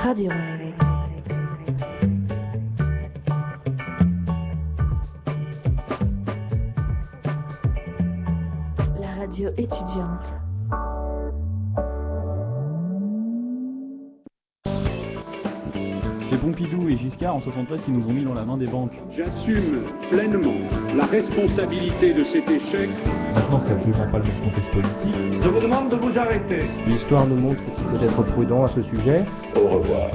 Radio Réveil. La radio étudiante. C'est Pompidou et Giscard en 73 qui nous ont mis dans la main des banques. J'assume pleinement la responsabilité de cet échec. Maintenant, c'est absolument pas le même contexte politique. Je vous demande de vous arrêter. L'histoire nous montre qu'il faut être prudent à ce sujet. Au revoir.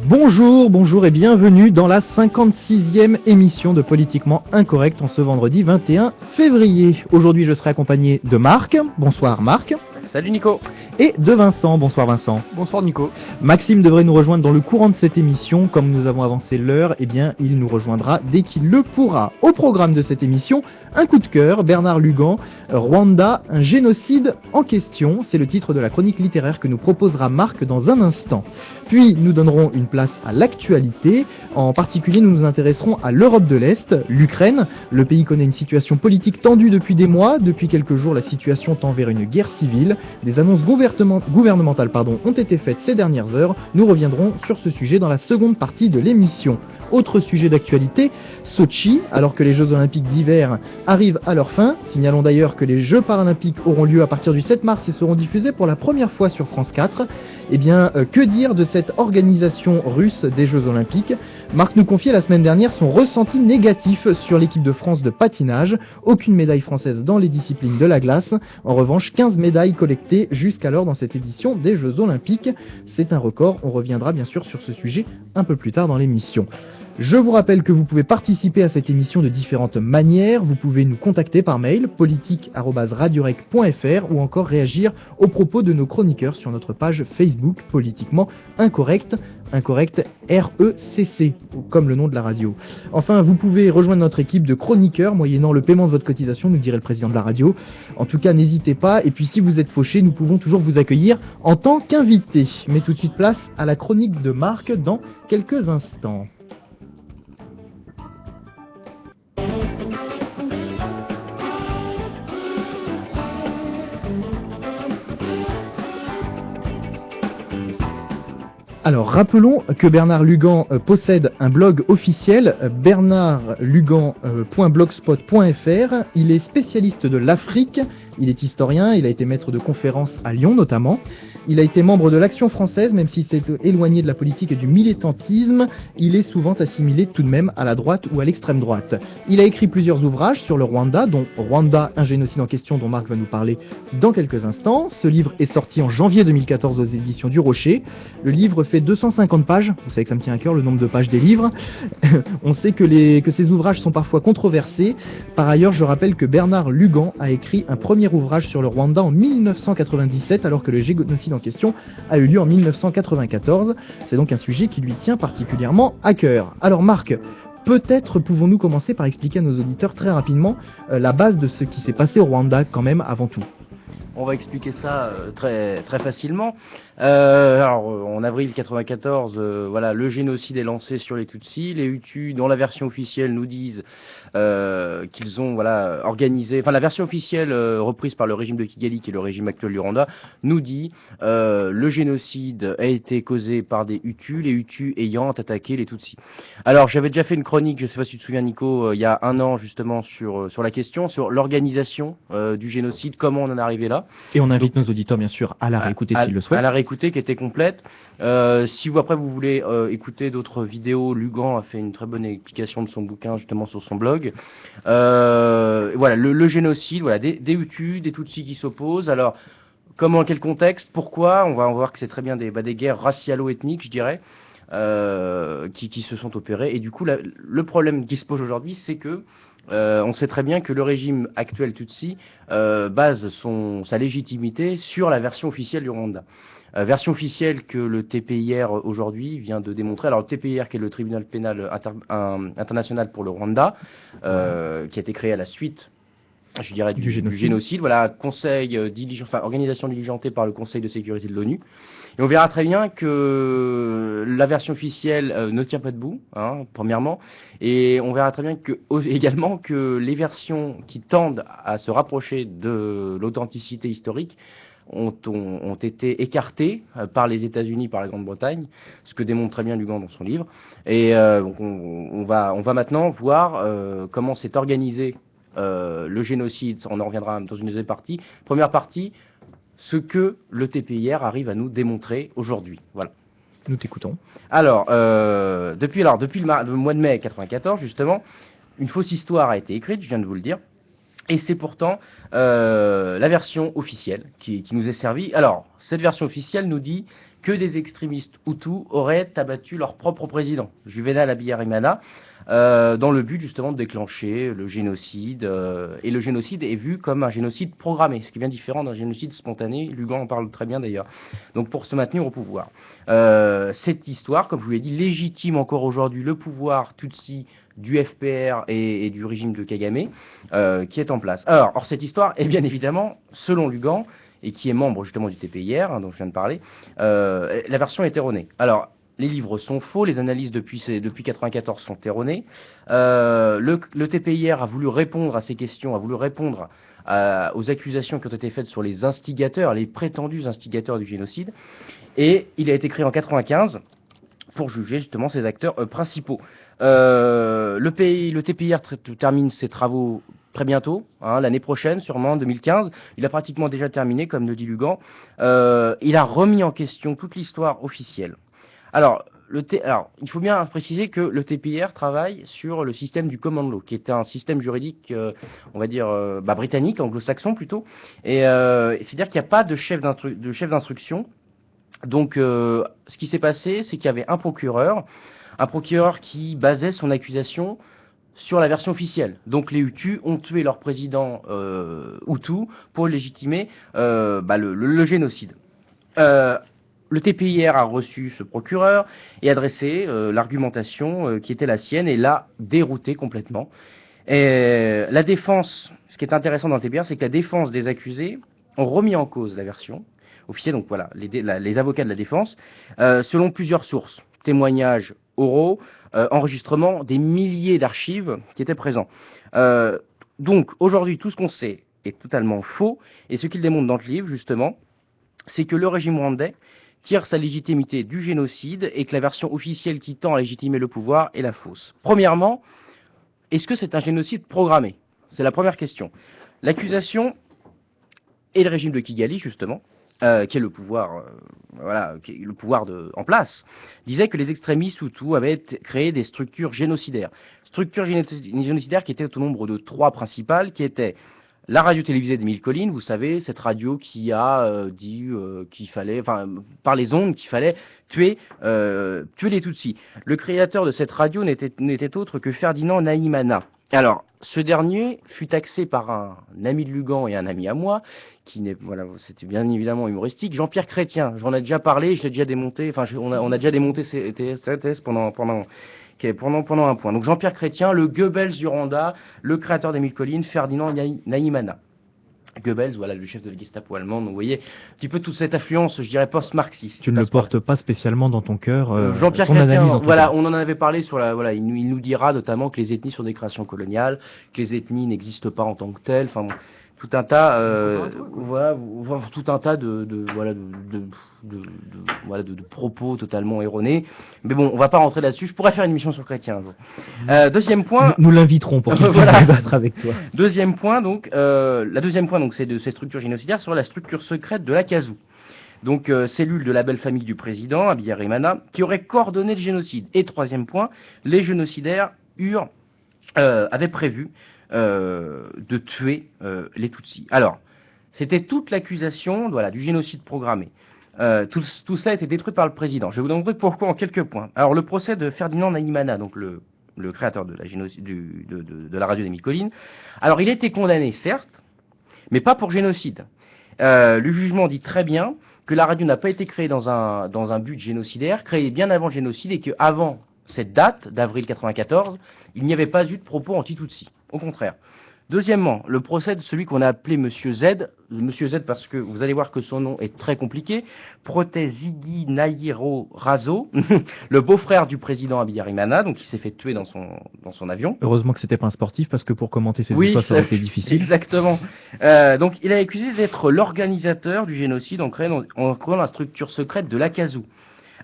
Bonjour et bienvenue dans la 56e émission de Politiquement Incorrect en ce vendredi 21 février. Aujourd'hui, je serai accompagné de Marc. Bonsoir Marc. Salut Nico. Et de Vincent. Bonsoir Vincent. Bonsoir Nico. Maxime devrait nous rejoindre dans le courant de cette émission. Comme nous avons avancé l'heure, eh bien, il nous rejoindra dès qu'il le pourra. Au programme de cette émission, un coup de cœur, Bernard Lugan, Rwanda, un génocide en question. C'est le titre de la chronique littéraire que nous proposera Marc dans un instant. Puis, nous donnerons une place à l'actualité. En particulier, nous nous intéresserons à l'Europe de l'Est, l'Ukraine. Le pays connaît une situation politique tendue depuis des mois. Depuis quelques jours, la situation tend vers une guerre civile. Des annonces gouvernementales ont été faites ces dernières heures. Nous reviendrons sur ce sujet dans la seconde partie de l'émission. Autre sujet d'actualité, Sochi, alors que les Jeux Olympiques d'hiver arrivent à leur fin. Signalons d'ailleurs que les Jeux Paralympiques auront lieu à partir du 7 mars et seront diffusés pour la première fois sur France 4. Eh bien, que dire de cette organisation russe des Jeux Olympiques ? Marc nous confiait la semaine dernière son ressenti négatif sur l'équipe de France de patinage. Aucune médaille française dans les disciplines de la glace. En revanche, 15 médailles collectées jusqu'alors dans cette édition des Jeux Olympiques. C'est un record, on reviendra bien sûr sur ce sujet un peu plus tard dans l'émission. Je vous rappelle que vous pouvez participer à cette émission de différentes manières. Vous pouvez nous contacter par mail politique@radiorec.fr ou encore réagir aux propos de nos chroniqueurs sur notre page Facebook Politiquement Incorrect. Incorrect RECC, comme le nom de la radio. Enfin, vous pouvez rejoindre notre équipe de chroniqueurs moyennant le paiement de votre cotisation, nous dirait le président de la radio. En tout cas, n'hésitez pas. Et puis, si vous êtes fauché, nous pouvons toujours vous accueillir en tant qu'invité. Mais tout de suite, place à la chronique de Marc dans quelques instants. Alors, rappelons que Bernard Lugan possède un blog officiel, bernardlugan.blogspot.fr. Il est spécialiste de l'Afrique, il est historien, il a été maître de conférences à Lyon notamment. Il a été membre de l'Action française, même s'il s'est éloigné de la politique et du militantisme, il est souvent assimilé tout de même à la droite ou à l'extrême droite. Il a écrit plusieurs ouvrages sur le Rwanda, dont Rwanda, un génocide en question, dont Marc va nous parler dans quelques instants. Ce livre est sorti en janvier 2014 aux éditions du Rocher. Le livre fait 250 pages, vous savez que ça me tient à cœur le nombre de pages des livres. On sait que ces ouvrages sont parfois controversés. Par ailleurs, je rappelle que Bernard Lugan a écrit un premier ouvrage sur le Rwanda en 1997, alors que le génocide en question a eu lieu en 1994. C'est donc un sujet qui lui tient particulièrement à cœur. Alors Marc, peut-être pouvons-nous commencer par expliquer à nos auditeurs très rapidement la base de ce qui s'est passé au Rwanda quand même avant tout. On va expliquer ça très facilement. Alors, en avril 94, voilà, le génocide est lancé sur les Tutsis. Les Hutus, dont la version officielle nous disent qu'ils ont organisé. Enfin, la version officielle reprise par le régime de Kigali, qui est le régime actuel du Rwanda, nous dit le génocide a été causé par des Hutus, les Hutus ayant attaqué les Tutsis. Alors, j'avais déjà fait une chronique, je ne sais pas si tu te souviens Nico, il y a un an justement sur la question, sur l'organisation du génocide, comment on en est arrivé là. Et on invite nos auditeurs bien sûr à la réécouter s'ils le souhaitent. À la réécouter, qui était complète. Si vous voulez écouter d'autres vidéos, Lugan a fait une très bonne explication de son bouquin justement sur son blog. Voilà, le génocide, voilà, des Hutus, des Tutsis qui s'opposent. Alors, comment, quel contexte, pourquoi? On va voir que c'est très bien des guerres racialo-ethniques, je dirais, qui se sont opérées. Et du coup, le problème qui se pose aujourd'hui, c'est que on sait très bien que le régime actuel Tutsi base sa légitimité sur la version officielle du Rwanda. Version officielle que le TPIR aujourd'hui vient de démontrer. Alors le TPIR, qui est le tribunal pénal international pour le Rwanda, qui a été créé à la suite, je dirais, du génocide. Voilà, organisation diligentée par le Conseil de sécurité de l'ONU. Et on verra très bien que la version officielle ne tient pas debout, premièrement, et on verra très bien également que les versions qui tendent à se rapprocher de l'authenticité historique ont été écartés par les États-Unis, par la Grande-Bretagne, ce que démontre très bien Lugan dans son livre. Et donc on va maintenant voir comment s'est organisé le génocide. On en reviendra dans une deuxième partie. Première partie, ce que le TPIR arrive à nous démontrer aujourd'hui. Voilà. Nous t'écoutons. Alors, depuis le mois de mai 1994, justement, une fausse histoire a été écrite, je viens de vous le dire, et c'est pourtant la version officielle qui nous est servie. Alors, cette version officielle nous dit que des extrémistes Hutus auraient abattu leur propre président, Juvenal Habyarimana, dans le but justement de déclencher le génocide. Et le génocide est vu comme un génocide programmé, ce qui est bien différent d'un génocide spontané. Lugan en parle très bien d'ailleurs. Donc pour se maintenir au pouvoir. Cette histoire, comme je vous l'ai dit, légitime encore aujourd'hui le pouvoir Tutsi du FPR et du régime de Kagame qui est en place. Alors cette histoire est bien évidemment, selon Lugan, et qui est membre justement du TPIR, dont je viens de parler, la version est erronée. Alors, les livres sont faux, les analyses depuis 1994 sont erronées. Le TPIR a voulu répondre à ces questions, a voulu répondre aux accusations qui ont été faites sur les instigateurs, les prétendus instigateurs du génocide, et il a été créé en 1995 pour juger justement ces acteurs principaux. Le TPIR termine ses travaux très bientôt, l'année prochaine, sûrement en 2015. Il a pratiquement déjà terminé, comme le dit Lugan. Il a remis en question toute l'histoire officielle. Alors, il faut bien préciser que le TPIR travaille sur le système du common law, qui est un système juridique, on va dire, britannique, anglo-saxon plutôt. Et c'est-à-dire qu'il n'y a pas de chef d'instruction. Donc, ce qui s'est passé, c'est qu'il y avait un procureur qui basait son accusation sur la version officielle. Donc les Hutus ont tué leur président Hutu pour légitimer le génocide. Le TPIR a reçu ce procureur et adressé l'argumentation qui était la sienne et l'a dérouté complètement. Et la défense, ce qui est intéressant dans le TPIR, c'est que la défense des accusés ont remis en cause la version officielle, donc voilà, les avocats de la défense, selon plusieurs sources, témoignages oraux, enregistrements, des milliers d'archives qui étaient présents. Donc aujourd'hui, tout ce qu'on sait est totalement faux, et ce qu'il démontre dans le livre, justement, c'est que le régime rwandais tire sa légitimité du génocide et que la version officielle qui tend à légitimer le pouvoir est la fausse. Premièrement, est-ce que c'est un génocide programmé? C'est la première question. L'accusation et le régime de Kigali, justement, qui est le pouvoir, en place, disait que les extrémistes Hutus avaient créé des structures génocidaires. Structures génocidaires qui étaient au nombre de 3 principales, qui étaient la radio télévisée de Mille Collines, vous savez, cette radio qui a dit qu'il fallait, par les ondes, qu'il fallait tuer les Tutsis. Le créateur de cette radio n'était autre que Ferdinand Nahimana. Alors, ce dernier fut taxé par un ami de Lugan et un ami à moi, c'était bien évidemment humoristique, Jean-Pierre Chrétien. J'en ai déjà parlé, je l'ai déjà démonté, on a déjà démonté cette thèse pendant un point. Donc Jean-Pierre Chrétien, le Goebbels du Rwanda, le créateur des Mille Collines, Ferdinand Nahimana. Goebbels, voilà, le chef de la Gestapo allemande. Donc, vous voyez, un petit peu toute cette influence, je dirais, post-marxiste. Tu ne le portes pas spécialement dans ton cœur. Jean-Pierre Chrétien, on en avait parlé il nous dira notamment que les ethnies sont des créations coloniales, que les ethnies n'existent pas en tant que telles. Tout un tas, de propos totalement erronés. Mais bon, on va pas rentrer là-dessus. Je pourrais faire une émission sur Chrétien un jour. Deuxième point. Nous l'inviterons pour qu'il puisse débattre avec toi. Deuxième point, donc, c'est de ces structures génocidaires sur la structure secrète de la CASU. Donc, cellule de la belle famille du président, Habyarimana, qui aurait coordonné le génocide. Et troisième point, les génocidaires avaient prévu de tuer les Tutsis. Alors, c'était toute l'accusation du génocide programmé. Tout cela a été détruit par le président. Je vais vous montrer pourquoi en quelques points. Alors, le procès de Ferdinand Nahimana, donc le créateur de la radio des Mille Collines, alors il a été condamné, certes, mais pas pour génocide. Le jugement dit très bien que la radio n'a pas été créée dans un but génocidaire, créée bien avant le génocide, et qu'avant cette date, d'avril 1994, il n'y avait pas eu de propos anti-Tutsi. Au contraire. Deuxièmement, le procès de celui qu'on a appelé Monsieur Z, parce que vous allez voir que son nom est très compliqué, Protezigi Nairo Razo, le beau-frère du président Habyarimana, donc il s'est fait tuer dans son avion. Heureusement que c'était pas un sportif, parce que pour commenter ces Oui, histoires, ça aurait été difficile. Exactement. Donc il est accusé d'être l'organisateur du génocide en créant la structure secrète de l'Akazu.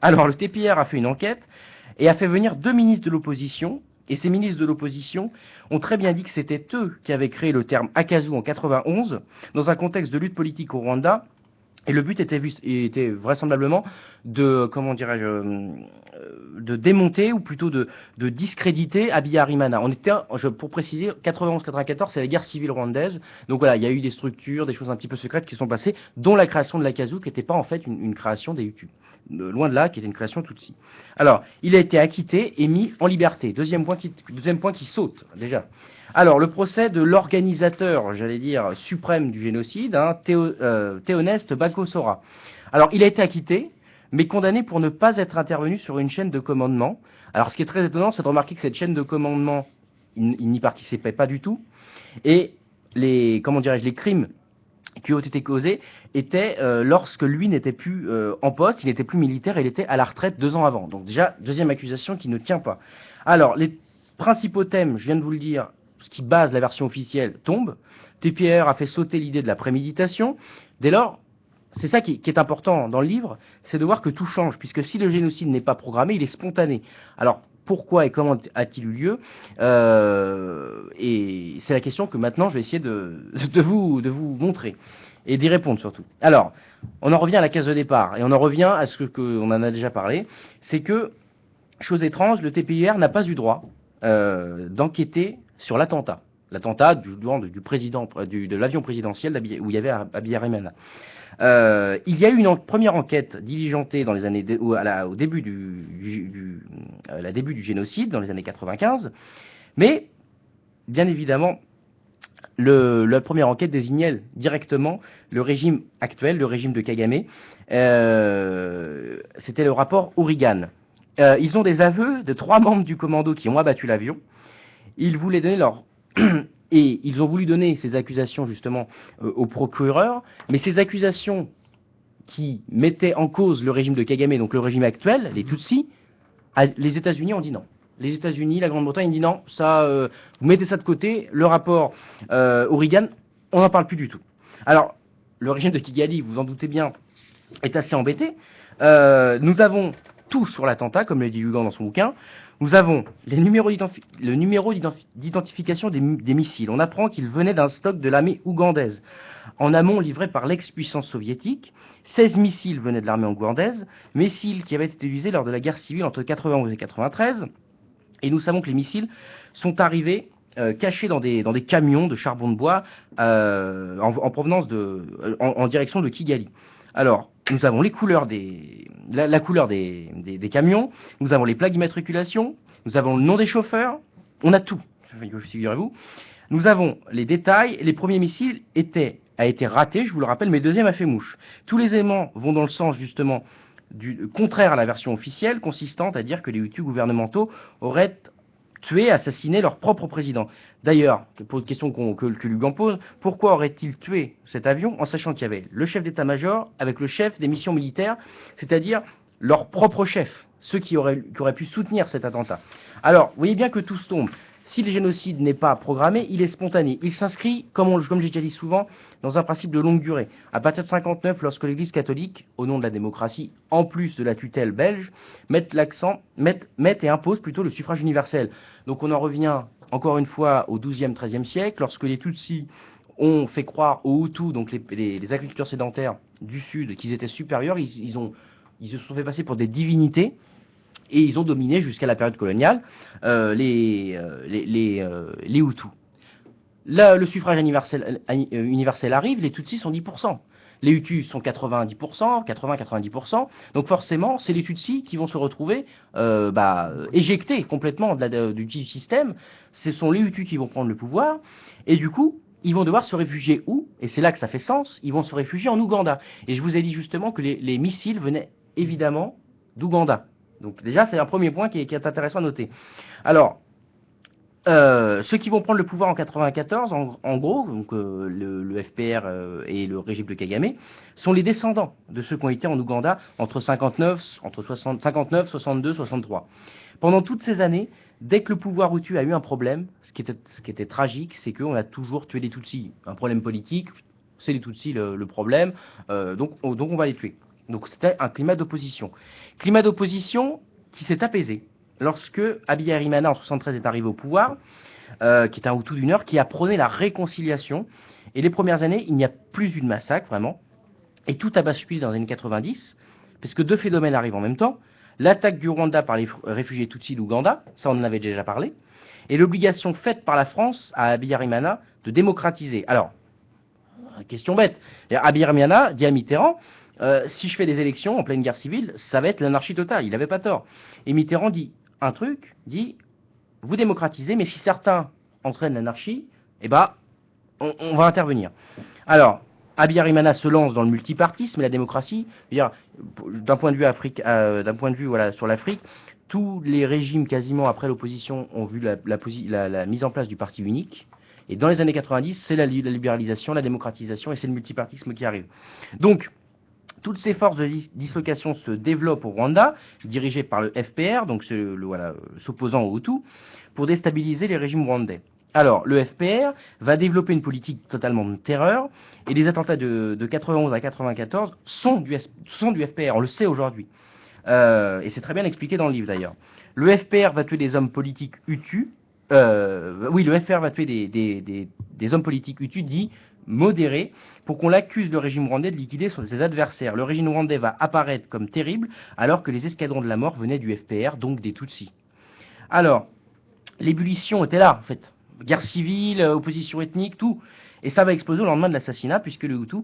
Alors le TPR a fait une enquête et a fait venir 2 ministres de l'opposition. Et ces ministres de l'opposition ont très bien dit que c'était eux qui avaient créé le terme Akazu en 91 dans un contexte de lutte politique au Rwanda. Et le but était vraisemblablement de, comment dirais-je, de démonter ou plutôt de discréditer Habyarimana. On était, pour préciser, 91-94, c'est la guerre civile rwandaise. Donc voilà, il y a eu des structures, des choses un petit peu secrètes qui sont passées, dont la création de l'Akazu, qui n'était pas en fait une création des Hutus. Loin de là, qui était une création Tutsi. Alors, il a été acquitté et mis en liberté. Deuxième point qui saute, déjà. Alors, le procès de l'organisateur, j'allais dire, suprême du génocide, Théoneste Bakosora. Alors, il a été acquitté, mais condamné pour ne pas être intervenu sur une chaîne de commandement. Alors, ce qui est très étonnant, c'est de remarquer que cette chaîne de commandement, il n'y participait pas du tout. Et les crimes qui ont été causés étaient lorsque lui n'était plus en poste, il n'était plus militaire, il était à la retraite 2 ans avant. Donc déjà, deuxième accusation qui ne tient pas. Alors, les principaux thèmes, je viens de vous le dire, ce qui base la version officielle tombe. TPR a fait sauter l'idée de la préméditation. Dès lors, c'est ça qui est important dans le livre, c'est de voir que tout change, puisque si le génocide n'est pas programmé, il est spontané. Alors, pourquoi et comment a-t-il eu lieu et c'est la question que maintenant je vais essayer de vous montrer et d'y répondre surtout. Alors, on en revient à la case de départ et on en revient à ce qu'on en a déjà parlé, c'est que, chose étrange, le TPIR n'a pas eu droit d'enquêter sur l'attentat. L'attentat du président, de l'avion présidentiel où il y avait Habyarimana. Il y a eu une première enquête diligentée dans les années au début début du génocide, dans les années 95, mais bien évidemment, la première enquête désignait directement le régime actuel, le régime de Kagame. C'était le rapport Ourigan. Ils ont des aveux de 3 membres du commando qui ont abattu l'avion. Ils voulaient donner leur et ils ont voulu donner ces accusations justement au procureur, mais ces accusations qui mettaient en cause le régime de Kagame, donc le régime actuel, les Tutsis, les États-Unis ont dit non. Les États-Unis, la Grande-Bretagne, ont dit non, ça, vous mettez ça de côté, le rapport Ourigan, on n'en parle plus du tout. Alors, le régime de Kigali, vous en doutez bien, est assez embêté. Nous avons tout sur l'attentat, comme le dit Lugan dans son bouquin. Nous avons le numéro d'identification des missiles. On apprend qu'ils venaient d'un stock de l'armée ougandaise. En amont, livré par l'ex-puissance soviétique, 16 missiles venaient de l'armée ougandaise, missiles qui avaient été utilisés lors de la guerre civile entre 91 et 93. Et nous savons que les missiles sont arrivés cachés dans des camions de charbon de bois en provenance en direction de Kigali. Alors, nous avons les couleurs la couleur des camions, nous avons les plaques d'immatriculation, nous avons le nom des chauffeurs, on a tout, figurez-vous. Nous avons les détails, les premiers missiles a été raté, je vous le rappelle, mais le deuxième a fait mouche. Tous les éléments vont dans le sens justement contraire à la version officielle, consistant à dire que les Hutus gouvernementaux auraient tué, assassiné leur propre président. D'ailleurs, pour une question que Lugan pose, pourquoi aurait-il tué cet avion en sachant qu'il y avait le chef d'état-major avec le chef des missions militaires, c'est-à-dire leur propre chef, ceux qui auraient pu soutenir cet attentat. Alors, vous voyez bien que tout se tombe. Si le génocide n'est pas programmé, il est spontané. Il s'inscrit, comme j'ai déjà dit souvent, dans un principe de longue durée. À partir de 59, lorsque l'Église catholique, au nom de la démocratie, en plus de la tutelle belge, met et impose plutôt le suffrage universel. Donc on en revient encore une fois au XIIe, XIIIe siècle, lorsque les Tutsis ont fait croire aux Hutus, donc les agriculteurs sédentaires du Sud, qu'ils étaient supérieurs, ils se sont fait passer pour des divinités. Et ils ont dominé jusqu'à la période coloniale les Hutus. Là, le suffrage universel arrive, les Tutsis sont 10%. Les Hutus sont 90%, 80-90%. Donc forcément, c'est les Tutsis qui vont se retrouver éjectés complètement du système. Ce sont les Hutus qui vont prendre le pouvoir. Et du coup, ils vont devoir se réfugier où? Et c'est là que ça fait sens. Ils vont se réfugier en Ouganda. Et je vous ai dit justement que les missiles venaient évidemment d'Ouganda. Donc déjà, c'est un premier point qui est intéressant à noter. Alors, ceux qui vont prendre le pouvoir en 94, en gros, donc le FPR et le régime de Kagame, sont les descendants de ceux qui ont été en Ouganda entre 59, 62, 63. Pendant toutes ces années, dès que le pouvoir Hutu a eu un problème, ce qui était tragique, c'est qu'on a toujours tué les Tutsis. Un problème politique, c'est les Tutsis le problème, donc on va les tuer. Donc c'était un climat d'opposition. Climat d'opposition qui s'est apaisé lorsque Habyarimana en 73 est arrivé au pouvoir, qui est un Hutu du Nord, qui a prôné la réconciliation. Et les premières années, il n'y a plus eu de massacre, vraiment. Et tout a basculé dans les années 90, puisque deux phénomènes arrivent en même temps. L'attaque du Rwanda par les réfugiés Tutsis d'Ouganda, ça on en avait déjà parlé, et l'obligation faite par la France à Habyarimana de démocratiser. Alors, question bête, Habyarimana dit à Mitterrand, si je fais des élections en pleine guerre civile, ça va être l'anarchie totale, il n'avait pas tort. Et Mitterrand dit un truc, dit, vous démocratisez, mais si certains entraînent l'anarchie, eh ben, on va intervenir. Alors, Habyarimana se lance dans le multipartisme et la démocratie. D'un point de vue voilà, sur l'Afrique, tous les régimes quasiment après l'opposition ont vu la mise en place du parti unique. Et dans les années 90, c'est la libéralisation, la démocratisation et c'est le multipartisme qui arrive. Donc, toutes ces forces de dislocation se développent au Rwanda, dirigées par le FPR, donc s'opposant aux Hutus, pour déstabiliser les régimes rwandais. Alors, le FPR va développer une politique totalement de terreur, et les attentats de 91 à 94 sont du FPR, on le sait aujourd'hui. Et c'est très bien expliqué dans le livre d'ailleurs. Le FPR va tuer des hommes politiques Hutus, le FPR va tuer des hommes politiques Hutus dits modérés, pour qu'on l'accuse le régime rwandais de liquider ses adversaires. Le régime rwandais va apparaître comme terrible, alors que les escadrons de la mort venaient du FPR, donc des Tutsis. Alors, l'ébullition était là, en fait. Guerre civile, opposition ethnique, tout. Et ça va exploser au lendemain de l'assassinat, puisque les Hutus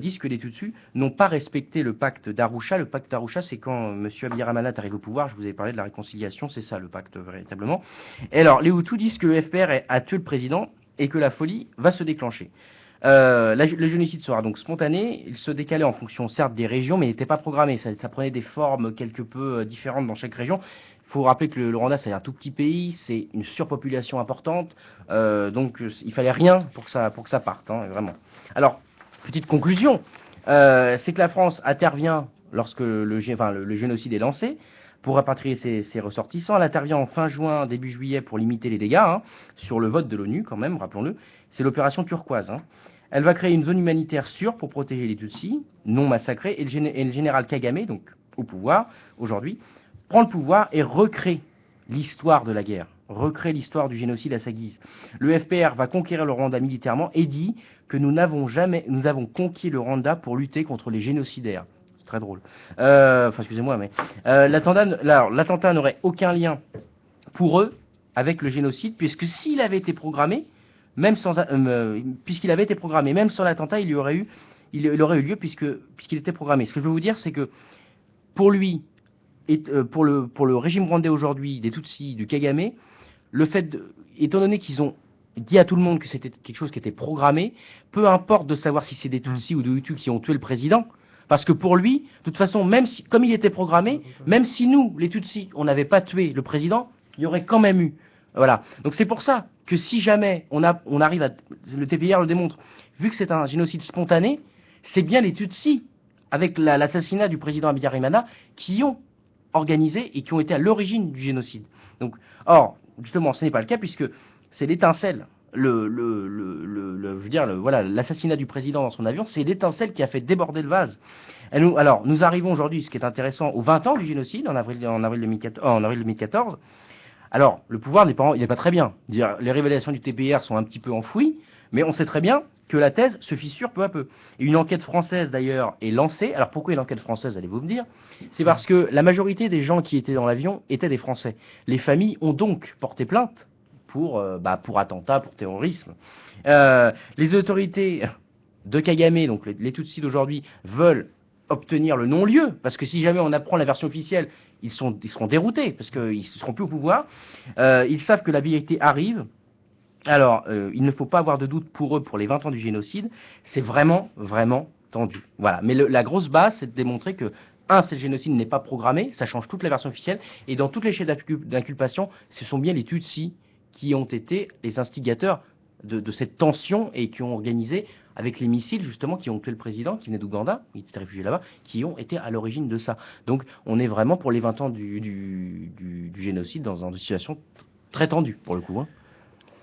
disent que les Tutsis n'ont pas respecté le pacte d'Arusha. Le pacte d'Arusha, c'est quand M. Habyarimana arrive au pouvoir, je vous avais parlé de la réconciliation, c'est ça le pacte véritablement. Et alors, les Hutus disent que le FPR a tué le président et que la folie va se déclencher. Le génocide sera donc spontané, il se décalait en fonction certes des régions, mais il n'était pas programmé, ça prenait des formes quelque peu différentes dans chaque région. Il faut rappeler que le Rwanda c'est un tout petit pays, c'est une surpopulation importante, donc il fallait rien pour que ça parte, hein, vraiment. Alors, petite conclusion, c'est que la France intervient lorsque le génocide est lancé, pour rapatrier ses ressortissants. Elle intervient en fin juin, début juillet pour limiter les dégâts, hein, sur le vote de l'ONU quand même, rappelons-le. C'est l'opération Turquoise. Hein. Elle va créer une zone humanitaire sûre pour protéger les Tutsis, non massacrés, et le général Kagame, donc au pouvoir aujourd'hui, prend le pouvoir et recrée l'histoire de la guerre, recrée l'histoire du génocide à sa guise. Le FPR va conquérir le Rwanda militairement et dit que nous avons conquis le Rwanda pour lutter contre les génocidaires. C'est très drôle. Excusez-moi, mais l'attentat n'aurait aucun lien pour eux avec le génocide, puisque s'il avait été programmé, même sans l'attentat, il aurait eu lieu puisqu'il était programmé. Ce que je veux vous dire, c'est que pour lui, et pour le régime rwandais aujourd'hui, des Tutsis, du Kagame, étant donné qu'ils ont dit à tout le monde que c'était quelque chose qui était programmé, peu importe de savoir si c'est des Tutsis ou des Hutus qui ont tué le président, parce que pour lui, de toute façon, même si, comme il était programmé, même si nous, les Tutsis, on n'avait pas tué le président, il y aurait quand même eu. Voilà. Donc c'est pour ça que si jamais on arrive à... Le TPR le démontre, vu que c'est un génocide spontané, c'est bien les Tutsis, avec l'assassinat du président Habyarimana, qui ont organisé et qui ont été à l'origine du génocide. Donc, or, justement, ce n'est pas le cas, puisque c'est l'étincelle. L'assassinat du président dans son avion, c'est l'étincelle qui a fait déborder le vase. Nous arrivons aujourd'hui, ce qui est intéressant, aux 20 ans du génocide, en avril 2014. Alors, le pouvoir il n'est pas très bien. Les révélations du TPR sont un petit peu enfouies, mais on sait très bien que la thèse se fissure peu à peu. Et une enquête française, d'ailleurs, est lancée. Alors, pourquoi une enquête française, allez-vous me dire? C'est parce que la majorité des gens qui étaient dans l'avion étaient des Français. Les familles ont donc porté plainte pour attentat, pour terrorisme. Les autorités de Kagame, donc les Tutsis d'aujourd'hui, veulent obtenir le non-lieu, parce que si jamais on apprend la version officielle, ils seront déroutés, parce qu'ils ne seront plus au pouvoir. Ils savent que la vérité arrive. Alors, il ne faut pas avoir de doute pour eux, pour les 20 ans du génocide. C'est vraiment, vraiment tendu. Voilà. Mais la grosse base, c'est de démontrer que, c'est le génocide n'est pas programmé, ça change toute la version officielle, et dans toutes les chaînes d'inculpation, ce sont bien les Tutsis qui ont été les instigateurs de cette tension et qui ont organisé avec les missiles justement qui ont tué le président qui venait d'Ouganda, il était réfugié là-bas, qui ont été à l'origine de ça. Donc on est vraiment pour les 20 ans du génocide dans une situation très tendue pour le coup. Hein.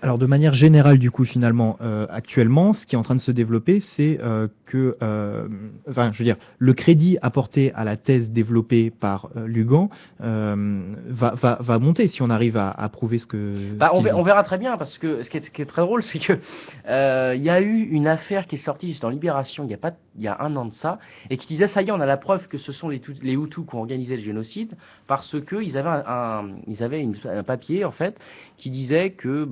Alors de manière générale, du coup, finalement, actuellement, ce qui est en train de se développer, c'est que, le crédit apporté à la thèse développée par Lugan va monter si on arrive à prouver ce que. On verra très bien parce que ce qui est très drôle, c'est que il y a eu une affaire qui est sortie juste dans Libération il y a un an de ça et qui disait ça y est, on a la preuve que ce sont les Hutus qui ont organisé le génocide parce que ils avaient un papier en fait qui disait que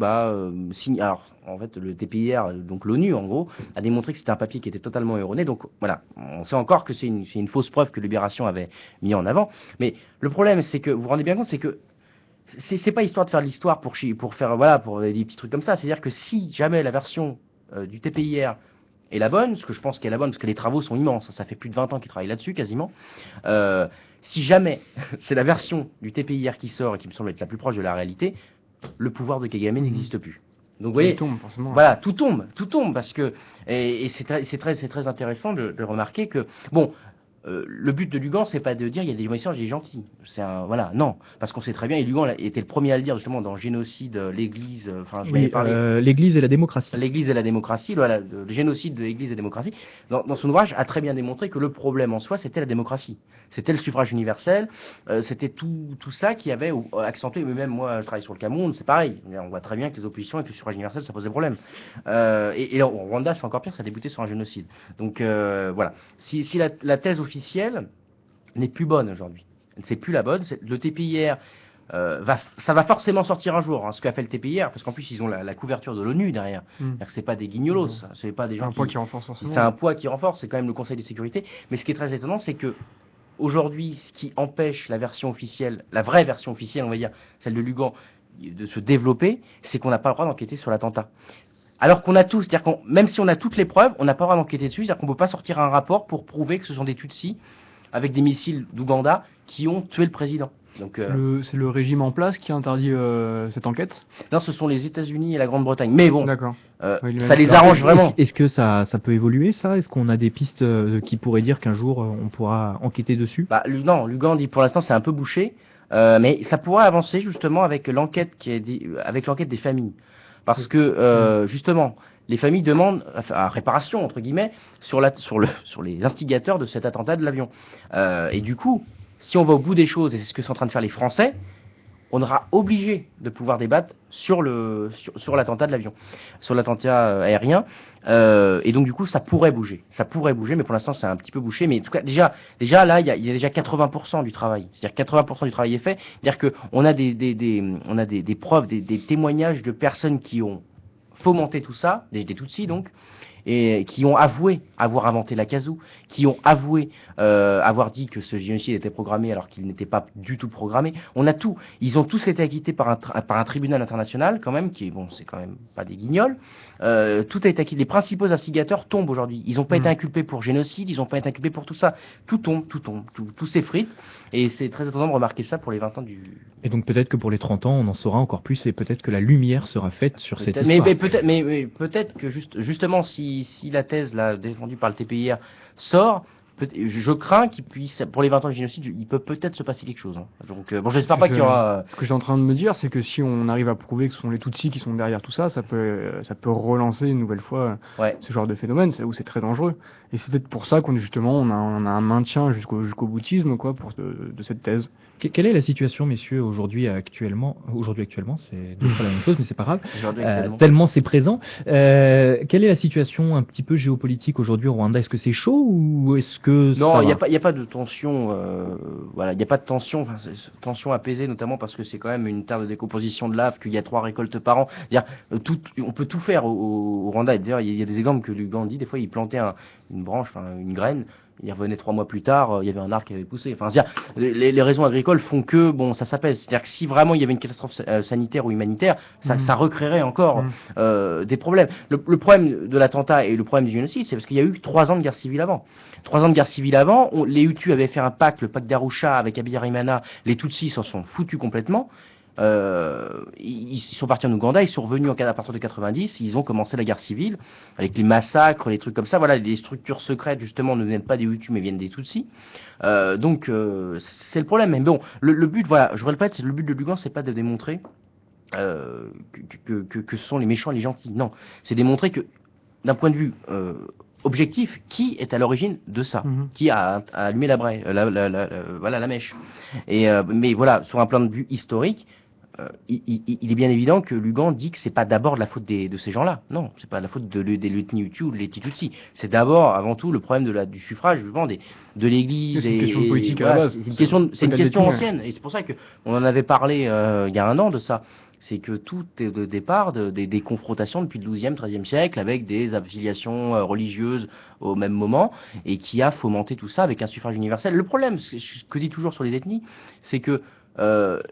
alors en fait le TPIR, donc l'ONU en gros, a démontré que c'était un papier qui était totalement erroné. Donc voilà, on sait encore que c'est une fausse preuve que Libération avait mis en avant. Mais le problème, c'est que vous vous rendez bien compte, c'est que c'est pas histoire de faire de l'histoire pour faire pour des petits trucs comme ça. C'est-à-dire que si jamais la version du TPIR est la bonne, ce que je pense qu'elle est la bonne parce que les travaux sont immenses, ça fait plus de 20 ans qu'ils travaillent là-dessus quasiment. Si jamais c'est la version du TPIR qui sort et qui me semble être la plus proche de la réalité, le pouvoir de Kagame n'existe plus. Donc vous voyez, voilà, tout tombe parce que et c'est très intéressant de remarquer que bon. Le but de Lugan, c'est pas de dire il y a des messages, il est gentil. Non, parce qu'on sait très bien, et Lugan était le premier à le dire justement dans Génocide, l'Église, l'Église et la démocratie. L'Église et la démocratie, le génocide de l'Église et la démocratie, dans son ouvrage, a très bien démontré que le problème en soi, c'était la démocratie. C'était le suffrage universel, c'était tout ça qui avait accentué, mais même moi, je travaille sur le Cameroun, c'est pareil. On voit très bien que les oppositions avec le suffrage universel, ça posait problème. Et au Rwanda, c'est encore pire, ça a débuté sur un génocide. Donc voilà. Si la thèse officielle n'est plus bonne aujourd'hui. C'est plus la bonne. Le TPIR, ça va forcément sortir un jour, ce qu'a fait le TPIR, parce qu'en plus ils ont la couverture de l'ONU derrière. C'est pas des guignolos, c'est pas des gens un poids qui renforce forcément. C'est un poids qui renforce, c'est quand même le Conseil de sécurité. Mais ce qui est très étonnant, c'est que aujourd'hui, ce qui empêche la version officielle, la vraie version officielle, on va dire, celle de Lugan, de se développer, c'est qu'on n'a pas le droit d'enquêter sur l'attentat. Alors qu'on a tous, c'est-à-dire même si on a toutes les preuves, on n'a pas le droit d'enquêter dessus, c'est-à-dire qu'on ne peut pas sortir un rapport pour prouver que ce sont des Tutsis avec des missiles d'Ouganda qui ont tué le président. Donc, c'est le régime en place qui interdit cette enquête? Non, ce sont les États-Unis et la Grande-Bretagne. Mais bon, ça les arrange vraiment. Est-ce que ça peut évoluer ça? Est-ce qu'on a des pistes qui pourraient dire qu'un jour on pourra enquêter dessus? Non, Lugan dit pour l'instant c'est un peu bouché, mais ça pourrait avancer justement avec l'enquête avec l'enquête des familles. Parce que, justement, les familles demandent réparation, entre guillemets, sur les instigateurs de cet attentat de l'avion. Et du coup, si on va au bout des choses, et c'est ce que sont en train de faire les Français, on sera obligé de pouvoir débattre sur l'attentat de l'avion, sur l'attentat aérien. Et donc, du coup, ça pourrait bouger, mais pour l'instant, c'est un petit peu bouché. Mais en tout cas, déjà là, il y a déjà 80% du travail. C'est-à-dire 80% du travail est fait. C'est-à-dire qu'on a des preuves, des témoignages de personnes qui ont fomenté tout ça, des Tutsis donc, et qui ont avoué avoir inventé la Kazoo, qui ont avoué avoir dit que ce génocide était programmé alors qu'il n'était pas du tout programmé. On a tout. Ils ont tous été acquittés par un tribunal international quand même, qui est bon, c'est quand même pas des guignols. Tout a été acquitté. Les principaux instigateurs tombent aujourd'hui. Ils n'ont pas été inculpés pour génocide, ils n'ont pas été inculpés pour tout ça. Tout tombe, tout s'effrite. Et c'est très étonnant de remarquer ça pour les 20 ans du... Et donc peut-être que pour les 30 ans, on en saura encore plus et peut-être que la lumière sera faite sur cette histoire. Mais peut-être que justement, si la thèse là, défendue par le TPIR sort, je crains qu'il puisse, pour les 20 ans du génocide, il peut peut-être se passer quelque chose. Donc j'espère pas qu'il y aura... Ce que j'ai en train de me dire, c'est que si on arrive à prouver que ce sont les Tutsis qui sont derrière tout ça, ça peut relancer une nouvelle fois ce genre de phénomène, où c'est très dangereux. Et c'est peut-être pour ça qu'on on a un maintien jusqu'au boutisme de cette thèse. Quelle est la situation, messieurs, aujourd'hui actuellement, c'est deux fois la même chose, mais c'est pas grave. Tellement c'est présent. Quelle est la situation un petit peu géopolitique aujourd'hui au Rwanda? Est-ce que c'est chaud ou est-ce que non, il n'y a pas de tension. Il n'y a pas de tension. Tension apaisée, notamment parce que c'est quand même une terre de décomposition de lave, qu'il y a 3 récoltes par an. On peut tout faire au Rwanda. D'ailleurs, il y a des exemples que Lugan dit. Des fois, il plantait une branche, une graine. Il revenait 3 mois plus tard, il y avait un arbre qui avait poussé. Enfin, les raisons agricoles font que ça s'apaise. C'est-à-dire que si vraiment il y avait une catastrophe sanitaire ou humanitaire, ça recréerait encore des problèmes. Le problème de l'attentat et le problème du génocide, c'est parce qu'il y a eu 3 ans de guerre civile avant. 3 ans de guerre civile avant, les Hutus avaient fait un pacte, le pacte d'Arusha avec Habyarimana. Les Tutsis s'en sont foutus complètement. ils sont partis en Ouganda, ils sont revenus à partir de 90, ils ont commencé la guerre civile, avec les massacres, les trucs comme ça. Voilà, les structures secrètes, justement, ne viennent pas des Hutus, mais viennent des Tutsis. Donc, c'est le problème. Mais bon, le but, voilà, je répète, le but de Lugan, c'est pas de démontrer que ce sont les méchants et les gentils. Non, c'est démontrer que, d'un point de vue objectif, qui est à l'origine de ça, qui a allumé voilà, la mèche. Mais voilà, sur un plan de vue historique, il est bien évident que Lugan dit que c'est pas d'abord de la faute de ces gens-là. Non, c'est pas de la faute des l'ethnie Hutu ou de l'ethnie Tutsi. C'est d'abord, avant tout, le problème du suffrage, justement, de l'Église. C'est une question politique à la base. C'est une question ancienne. Et c'est pour ça que on en avait parlé il y a un an de ça. C'est que tout est de départ des confrontations depuis le XIIe, XIIIe siècle avec des affiliations religieuses au même moment et qui a fomenté tout ça avec un suffrage universel. Le problème, ce que je dis toujours sur les ethnies, c'est que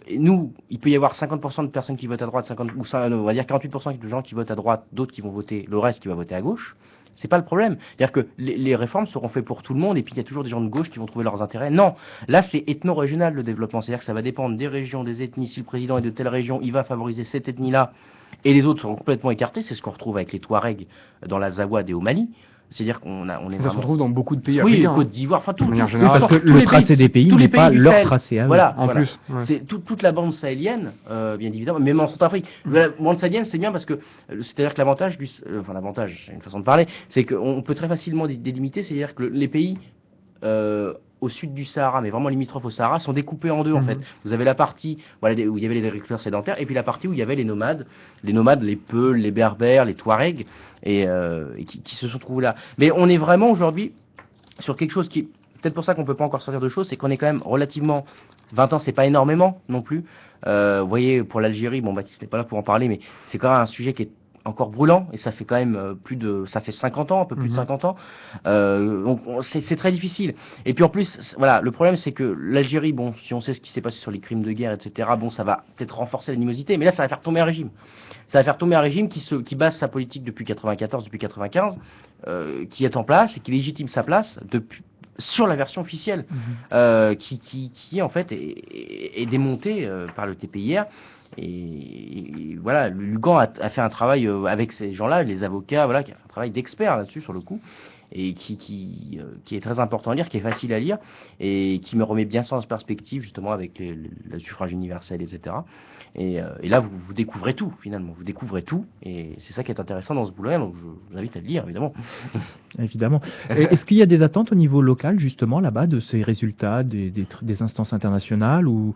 nous, il peut y avoir 50% de personnes qui votent à droite, on va dire 48% de gens qui votent à droite, d'autres qui vont voter, le reste qui va voter à gauche. C'est pas le problème. C'est-à-dire que les réformes seront faites pour tout le monde et puis il y a toujours des gens de gauche qui vont trouver leurs intérêts. Non, là c'est ethno-régional le développement. C'est-à-dire que ça va dépendre des régions, des ethnies. Si le président est de telle région, il va favoriser cette ethnie-là et les autres seront complètement écartés. C'est ce qu'on retrouve avec les Touaregs dans la Zawad et au Mali. C'est-à-dire qu'on est ça se retrouve dans beaucoup de pays africains. Oui, Côte d'Ivoire, enfin tout. Oui, parce que le tracé des pays n'est pas leur tracé à eux. Voilà, en plus. Ouais. C'est toute la bande sahélienne, bien évidemment, même en Centrafrique. La bande sahélienne, c'est bien parce que, c'est-à-dire que l'avantage, l'avantage, c'est une façon de parler, c'est qu'on peut très facilement délimiter, c'est-à-dire que les pays au sud du Sahara, mais vraiment limitrophes au Sahara, sont découpés en deux en fait. Vous avez la partie voilà, où il y avait les agriculteurs sédentaires, et puis la partie où il y avait les nomades, les Peuls, les Berbères, les Touaregs, et qui se sont trouvés là. Mais on est vraiment aujourd'hui sur quelque chose qui, peut-être pour ça qu'on peut pas encore sortir de choses, c'est qu'on est quand même relativement, 20 ans c'est pas énormément non plus. Vous voyez, pour l'Algérie, bon Baptiste n'est pas là pour en parler, mais c'est quand même un sujet qui est encore brûlant, et ça fait quand même ça fait 50 ans, un peu plus de 50 ans, donc c'est très difficile. Et puis en plus, voilà, le problème c'est que l'Algérie, bon, si on sait ce qui s'est passé sur les crimes de guerre, etc., bon, ça va peut-être renforcer l'animosité, mais là ça va faire tomber un régime. Ça va faire tomber un régime qui base sa politique depuis 94, depuis 95, qui est en place, et qui légitime sa place sur la version officielle, qui en fait est démontée par le TPIR. Et voilà, Lugan a fait un travail avec ces gens-là, les avocats, voilà, qui a fait un travail d'expert là-dessus sur le coup, et qui est très important à lire, qui est facile à lire, et qui me remet bien ça en perspective justement avec le suffrage universel, etc. Et là, vous découvrez tout finalement, vous découvrez tout, et c'est ça qui est intéressant dans ce boulot-là, donc je vous invite à le lire évidemment. Évidemment. Est-ce qu'il y a des attentes au niveau local justement là-bas de ces résultats des instances internationales ou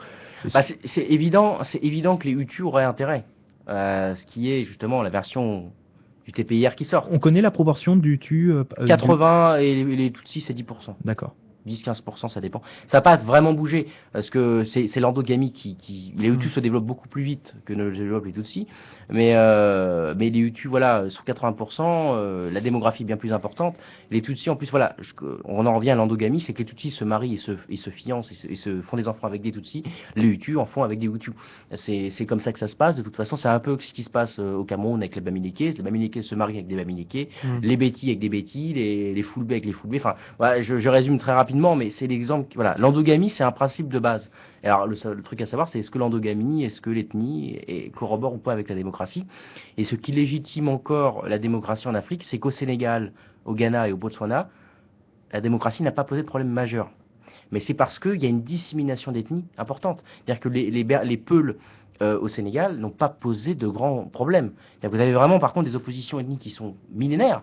c'est évident que les Hutus auraient intérêt à ce qui est justement la version du TPIR qui sort. On connaît la proportion du Hutu 80 et les Tutsis c'est 10%. D'accord. 10-15%, ça dépend. Ça n'a pas vraiment bougé, parce que c'est l'endogamie les Hutus se développent beaucoup plus vite que ne le développent les Tutsis, mais les Hutus, voilà, sur 80%, la démographie est bien plus importante. Les Tutsis, en plus, voilà, on en revient à l'endogamie, c'est que les Tutsis se marient et se fiancent et se font des enfants avec des Tutsis, les Hutus en font avec des Hutus. C'est comme ça que ça se passe, de toute façon, c'est un peu ce qui se passe au Cameroun avec les Bamilékés se marient avec des Bamilékés, les Bétis avec des Bétis, les Foulbés avec les Foulbés, enfin, voilà, je résume très rapidement, mais c'est l'exemple, voilà, l'endogamie c'est un principe de base. Alors le truc à savoir c'est est-ce que l'endogamie, est-ce que l'ethnie corrobore ou pas avec la démocratie, et ce qui légitime encore la démocratie en Afrique, c'est qu'au Sénégal, au Ghana et au Botswana, la démocratie n'a pas posé de problème majeur. Mais c'est parce qu'il y a une dissémination d'ethnies importante. C'est-à-dire que les Peuls au Sénégal n'ont pas posé de grands problèmes. Vous avez vraiment par contre des oppositions ethniques qui sont millénaires,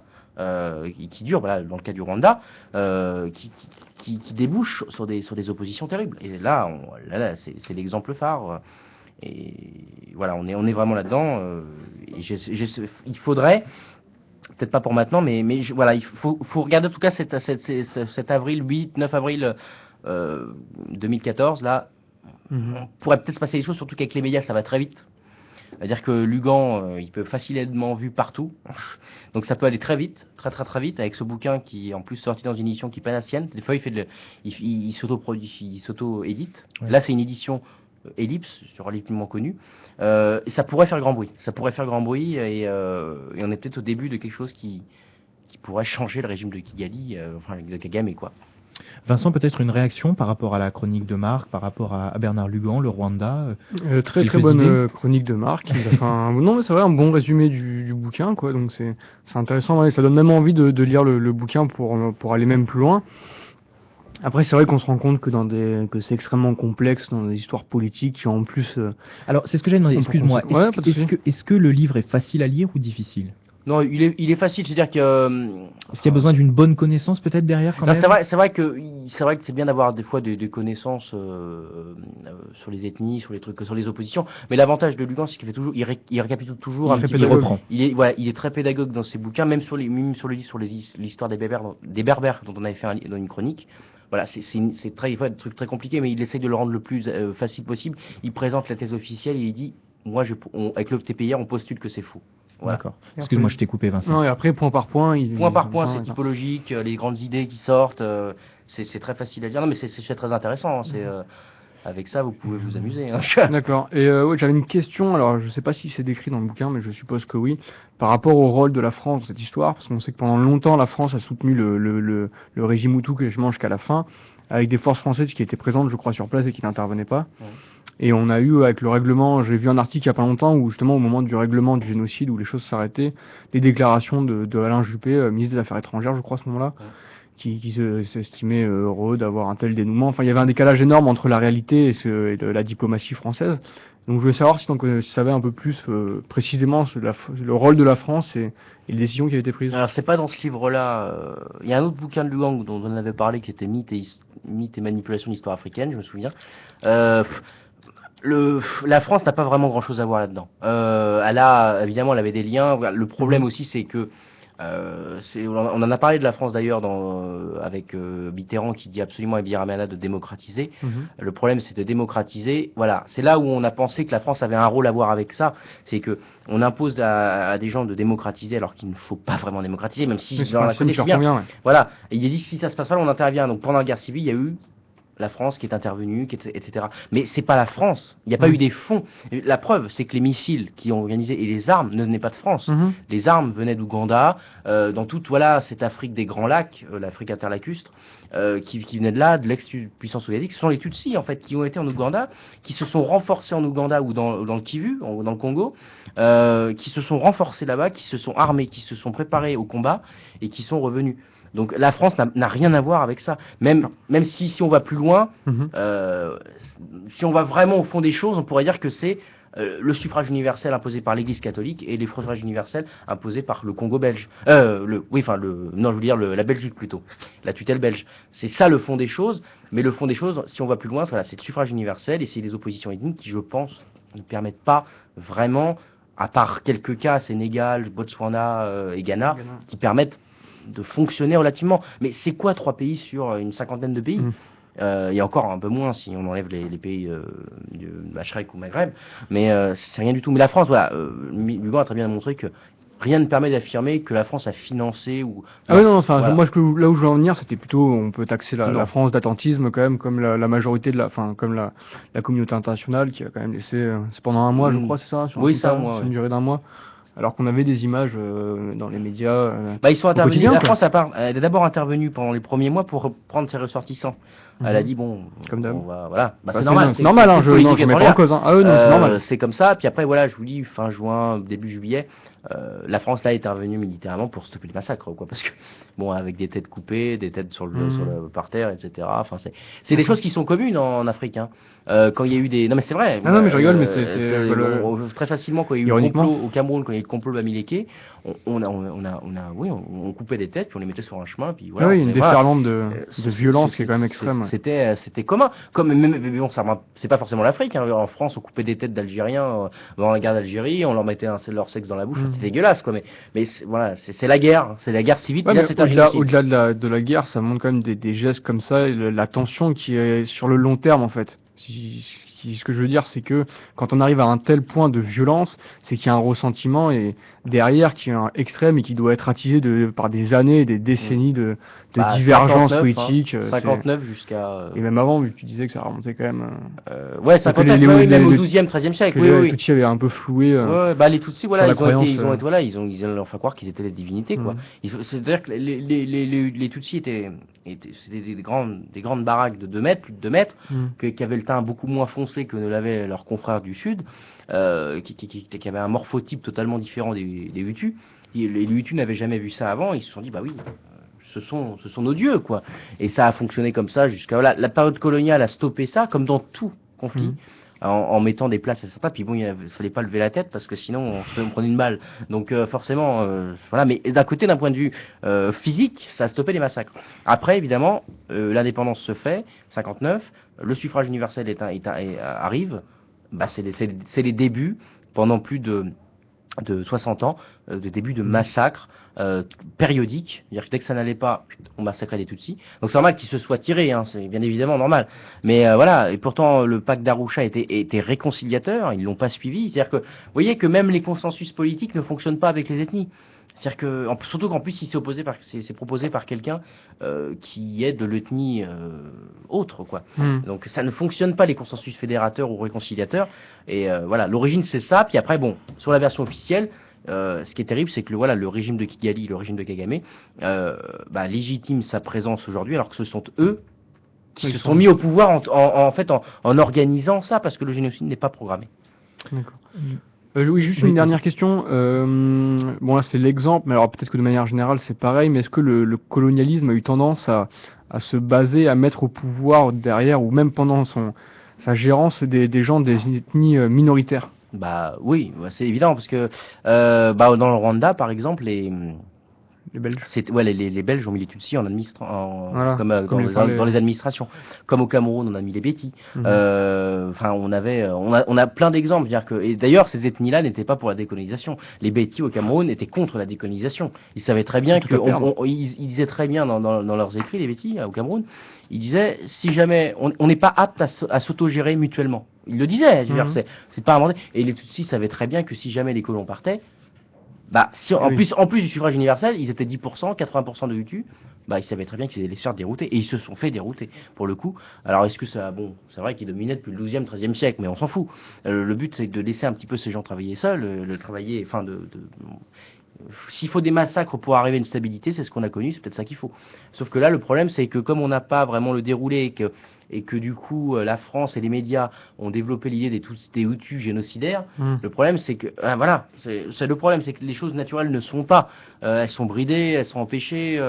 qui durent, voilà, dans le cas du Rwanda, qui débouchent sur des oppositions terribles. Et là, c'est l'exemple phare. Et voilà, on est vraiment là-dedans. Il faudrait, peut-être pas pour maintenant, mais voilà, il faut regarder en tout cas cet avril, 8-9 avril 2014, là, on pourrait peut-être se passer des choses, surtout qu'avec les médias, ça va très vite. C'est-à-dire que Lugan, il peut facilement vu partout. Donc ça peut aller très vite, très vite, avec ce bouquin qui est en plus sorti dans une édition qui n'est pas la sienne. Des fois, il s'auto-produit, il s'auto-édite. Ouais. Là, c'est une édition Ellipse, relativement connue. Et ça pourrait faire grand bruit. Et on est peut-être au début de quelque chose qui pourrait changer le régime de Kigali, enfin de Kagame, quoi. Vincent, peut-être une réaction par rapport à la chronique de Marc, par rapport à Bernard Lugan, le Rwanda Très quelques bonne idées chronique de Marc. Il a fait non, mais c'est vrai, un bon résumé du bouquin, quoi. Donc c'est intéressant. Ouais, ça donne même envie de lire le bouquin pour aller même plus loin. Après, c'est vrai qu'on se rend compte que c'est extrêmement complexe dans des histoires politiques qui en plus. Alors, c'est ce que j'ai demandé. Excuse-moi. Ouais, Est-ce que le livre est facile à lire ou difficile? Non, il est facile, c'est-à-dire que Est-ce qu'il y a besoin d'une bonne connaissance peut-être derrière quand non, même? c'est vrai que c'est bien d'avoir des fois des connaissances sur les ethnies, sur les trucs, sur les oppositions. Mais l'avantage de Lugan, c'est qu'il fait toujours, il récapitule toujours un petit peu. Il reprend. Il est très pédagogue dans ses bouquins, même sur le livre sur l'histoire des Berbères dont on avait fait dans une chronique. Voilà, c'est très, des fois, des trucs très compliqués, mais il essaye de le rendre le plus facile possible. Il présente la thèse officielle et il dit, moi, avec le TPIR, on postule que c'est faux. Voilà. D'accord. Excuse-moi, je t'ai coupé, Vincent. Non, et après, point par point, c'est typologique, les grandes idées qui sortent, c'est très facile à dire. Non, mais c'est très intéressant. Avec ça, vous pouvez vous amuser. Hein. D'accord. Et ouais, j'avais une question. Alors, je sais pas si c'est décrit dans le bouquin, mais je suppose que oui. Par rapport au rôle de la France dans cette histoire, parce qu'on sait que pendant longtemps, la France a soutenu le régime Hutu quasiment jusqu'à la fin, avec des forces françaises qui étaient présentes, je crois, sur place et qui n'intervenaient pas. Ouais. Et on a eu, avec le règlement, j'ai vu un article il y a pas longtemps où justement au moment du règlement du génocide où les choses s'arrêtaient, des déclarations de Alain Juppé, ministre des Affaires étrangères, je crois à ce moment-là, qui s'estimait heureux d'avoir un tel dénouement. Enfin, il y avait un décalage énorme entre la réalité et la diplomatie française. Donc je voulais savoir si tu savais un peu plus précisément le rôle de la France et les décisions qui avaient été prises. Alors c'est pas dans ce livre-là. Il y a un autre bouquin de Lugan dont on avait parlé qui était Mythes et manipulation d'histoire africaine, je me souviens. La France n'a pas vraiment grand-chose à voir là-dedans. Évidemment, elle avait des liens. Le problème aussi, c'est que on en a parlé de la France d'ailleurs avec Mitterrand qui dit absolument à Abiy Ahmed de démocratiser. Le problème, c'est de démocratiser. Voilà, c'est là où on a pensé que la France avait un rôle à voir avec ça. C'est que on impose à des gens de démocratiser alors qu'il ne faut pas vraiment démocratiser, même si dans la côté bien. Ouais. Voilà, et il a dit si ça se passe mal, on intervient. Donc pendant la guerre civile, il y a eu la France qui est intervenue, etc. Mais c'est pas la France. Il n'y a pas eu des fonds. La preuve, c'est que les missiles qui ont organisé et les armes ne venaient pas de France. Les armes venaient d'Ouganda, dans toute cette Afrique des Grands Lacs, l'Afrique interlacustre, qui venait de là, de l'ex-puissance soviétique. Ce sont les Tutsis en fait qui ont été en Ouganda, qui se sont renforcés en Ouganda ou dans le Kivu, dans le Congo, qui se sont renforcés là-bas, qui se sont armés, qui se sont préparés au combat et qui sont revenus. Donc la France n'a rien à voir avec ça. Même si on va plus loin, si on va vraiment au fond des choses, on pourrait dire que c'est le suffrage universel imposé par l'Église catholique et les suffrages universels imposés par le Congo belge. La Belgique plutôt, la tutelle belge. C'est ça le fond des choses. Mais le fond des choses, si on va plus loin, c'est le suffrage universel et c'est les oppositions ethniques qui, je pense, ne permettent pas vraiment, à part quelques cas, Sénégal, Botswana et Ghana, qui permettent de fonctionner relativement. Mais c'est quoi 3 pays sur une cinquantaine de pays? Il y a encore un peu moins si on enlève les pays du Machrek ou Maghreb, mais c'est rien du tout. Mais la France, Lugan a très bien montré que rien ne permet d'affirmer que la France a financé ou... Ah oui, non, enfin, moi, là où je veux en venir, c'était plutôt, on peut taxer la France d'attentisme quand même, comme la majorité comme la communauté internationale qui a quand même laissé, c'est pendant un mois, je crois, c'est ça? Sur une durée d'un mois. Alors qu'on avait des images dans les médias. Ils sont intervenus. La France elle est d'abord intervenue pendant les premiers mois pour reprendre ses ressortissants. Elle a dit comme d'hab. C'est normal. C'est normal, je mets pas en cause. Ah oui, non, c'est normal. C'est comme ça. Puis après, je vous dis, fin juin, début juillet, la France là est intervenue militairement pour stopper le massacre, quoi, parce que avec des têtes coupées, des têtes par terre, etc. Enfin, c'est des choses qui sont communes en Afrique. Hein. Quand il y a eu des... Non mais c'est vrai. Non mais je rigole, mais c'est très facilement quand il y a eu le complot au Cameroun, quand il y a eu le complot de Bamileke, on coupait des têtes puis on les mettait sur un chemin puis voilà. Oui, une déferlante de violence qui est quand même extrême. C'était commun. C'est pas forcément l'Afrique. Hein. En France, on coupait des têtes d'Algériens dans la guerre d'Algérie, on leur mettait leur sexe dans la bouche. C'était dégueulasse, quoi. Mais c'est la guerre, c'est la guerre civile. Ouais, là, au-delà de la guerre, ça montre quand même des gestes comme ça, et la tension qui est sur le long terme en fait. Qui Ce que je veux dire, c'est que quand on arrive à un tel point de violence, c'est qu'il y a un ressentiment et derrière qui est un extrême et qui doit être attisé par des années, des décennies de divergences 59, politiques. 59 jusqu'à... Et même avant, vu que tu disais que ça remontait quand même... ouais, 59, même au 12e, 13e siècle, oui. Les Tutsis avaient un peu floué... les Tutsis, voilà, ils ont leur fait croire qu'ils étaient des divinités, quoi. C'est-à-dire que les Tutsis c'était des grandes baraques de 2 mètres, plus de 2 mètres, qui avaient le teint beaucoup moins foncé que ne l'avaient leurs confrères du Sud, qui avaient un morphotype totalement différent des Hutus. Les Hutus n'avaient jamais vu ça avant, ils se sont dit, bah oui, ce sont nos dieux, quoi. Et ça a fonctionné comme ça jusqu'à... Voilà, la période coloniale a stoppé ça, comme dans tout conflit. En mettant des places à certains, puis bon, il fallait pas lever la tête parce que sinon on prenait une balle. Donc forcément, voilà. Mais d'un côté, d'un point de vue physique, ça a stoppé les massacres. Après, évidemment, l'indépendance se fait, 59, le suffrage universel arrive. Bah, c'est les débuts pendant plus de 60 ans, de début de massacres périodiques. C'est-à-dire que dès que ça n'allait pas, on massacrait des Tutsis. Donc c'est normal qu'ils se soient tirés, hein, c'est bien évidemment normal. Mais voilà, et pourtant le pacte d'Arusha était réconciliateur, ils l'ont pas suivi. C'est-à-dire que, vous voyez que même les consensus politiques ne fonctionnent pas avec les ethnies. C'est-à-dire que, surtout qu'en plus, c'est proposé par quelqu'un qui est de l'ethnie autre, quoi. Donc ça ne fonctionne pas, les consensus fédérateurs ou réconciliateurs. Et voilà, l'origine c'est ça. Puis après, bon, sur la version officielle, ce qui est terrible, c'est que le régime de Kigali, le régime de Kagame, légitime sa présence aujourd'hui, alors que ce sont eux qui se sont mis au pouvoir en organisant ça, parce que le génocide n'est pas programmé. D'accord. Oui, juste une dernière question. Bon, là, c'est l'exemple, mais alors peut-être que de manière générale, c'est pareil, mais est-ce que le colonialisme a eu tendance à se baser, à mettre au pouvoir derrière, ou même pendant sa gérance, des gens des ethnies minoritaires? Bah oui, c'est évident, parce que dans le Rwanda, par exemple, les Belges. Les Belges ont mis les Tutsis en Voilà, dans les administrations. Comme au Cameroun, on a mis les Bétis. On a plein d'exemples. Et d'ailleurs, ces ethnies-là n'étaient pas pour la décolonisation. Les Bétis au Cameroun étaient contre la décolonisation. Ils savaient très bien ils disaient très bien dans leurs écrits, les Bétis au Cameroun, ils disaient, si jamais on n'est pas apte à s'autogérer mutuellement. Ils le disaient. C'est pas inventé. Et les Tutsis savaient très bien que si jamais les colons partaient, en plus du suffrage universel, ils étaient 10%, 80% de Hutus, ils savaient très bien qu'ils allaient se faire dérouter, et ils se sont fait dérouter, pour le coup. Alors est-ce que ça... Bon, c'est vrai qu'ils dominaient depuis le 12e, 13e siècle, mais on s'en fout. Le but, c'est de laisser un petit peu ces gens travailler seuls, s'il faut des massacres pour arriver à une stabilité, c'est ce qu'on a connu, c'est peut-être ça qu'il faut. Sauf que là, le problème, c'est que comme on n'a pas vraiment le déroulé, et que du coup, la France et les médias ont développé l'idée des Hutus génocidaires, le problème, c'est que... le problème, c'est que les choses naturelles ne sont pas. Elles sont bridées, elles sont empêchées,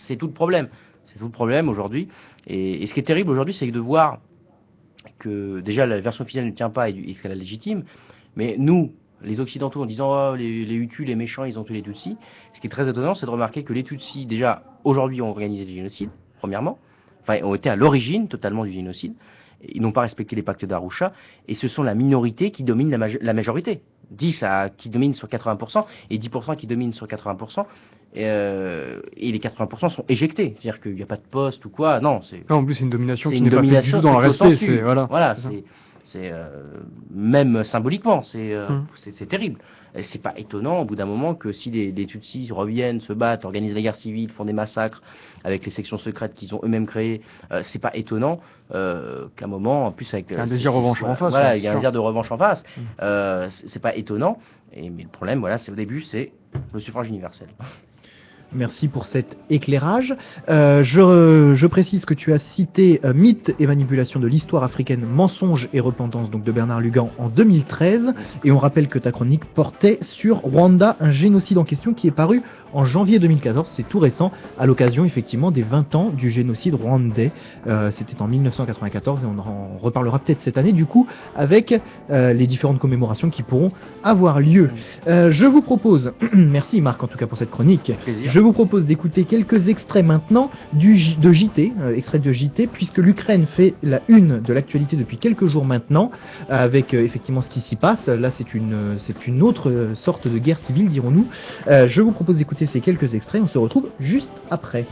c'est tout le problème. C'est tout le problème aujourd'hui. Et ce qui est terrible aujourd'hui, c'est de voir que déjà la version officielle ne tient pas et qu'elle est légitime, mais nous, les Occidentaux, en disant les Hutus, les méchants, ils ont tué les Tutsis. Ce qui est très étonnant, c'est de remarquer que les Tutsis, déjà, aujourd'hui, ont organisé des génocides, premièrement. Ont été à l'origine totalement du génocide. Ils n'ont pas respecté les pactes d'Arusha. Et ce sont la minorité qui domine la majorité. 10 qui domine sur 80% et 10% qui dominent sur 80%. Et les 80% sont éjectés. C'est-à-dire qu'il n'y a pas de poste ou quoi. Non, en plus, c'est une domination qui n'est pas faite du tout dans le respect. Voilà, c'est même symboliquement, c'est terrible. Et c'est pas étonnant au bout d'un moment que si les Tutsis reviennent, se battent, organisent la guerre civile, font des massacres avec les sections secrètes qu'ils ont eux-mêmes créées, c'est pas étonnant qu'à un moment, en plus avec un désir de revanche en face. Voilà, il y a un désir de revanche en face. C'est pas étonnant. Mais le problème, c'est au début, c'est le suffrage universel. Merci pour cet éclairage. Je précise que tu as cité Mythe et manipulation de l'histoire africaine, mensonges et repentance, donc de Bernard Lugan en 2013. Et on rappelle que ta chronique portait sur Rwanda, un génocide en question qui est paru en janvier 2014, c'est tout récent, à l'occasion effectivement des 20 ans du génocide rwandais. C'était en 1994 et on en reparlera peut-être cette année du coup avec les différentes commémorations qui pourront avoir lieu. Je vous propose, merci Marc en tout cas pour cette chronique, je vous propose d'écouter quelques extraits maintenant de JT, extraits de JT, puisque l'Ukraine fait la une de l'actualité depuis quelques jours maintenant, avec effectivement ce qui s'y passe. Là c'est une autre sorte de guerre civile dirons-nous. Je vous propose d'écouter ces quelques extraits, on se retrouve juste après.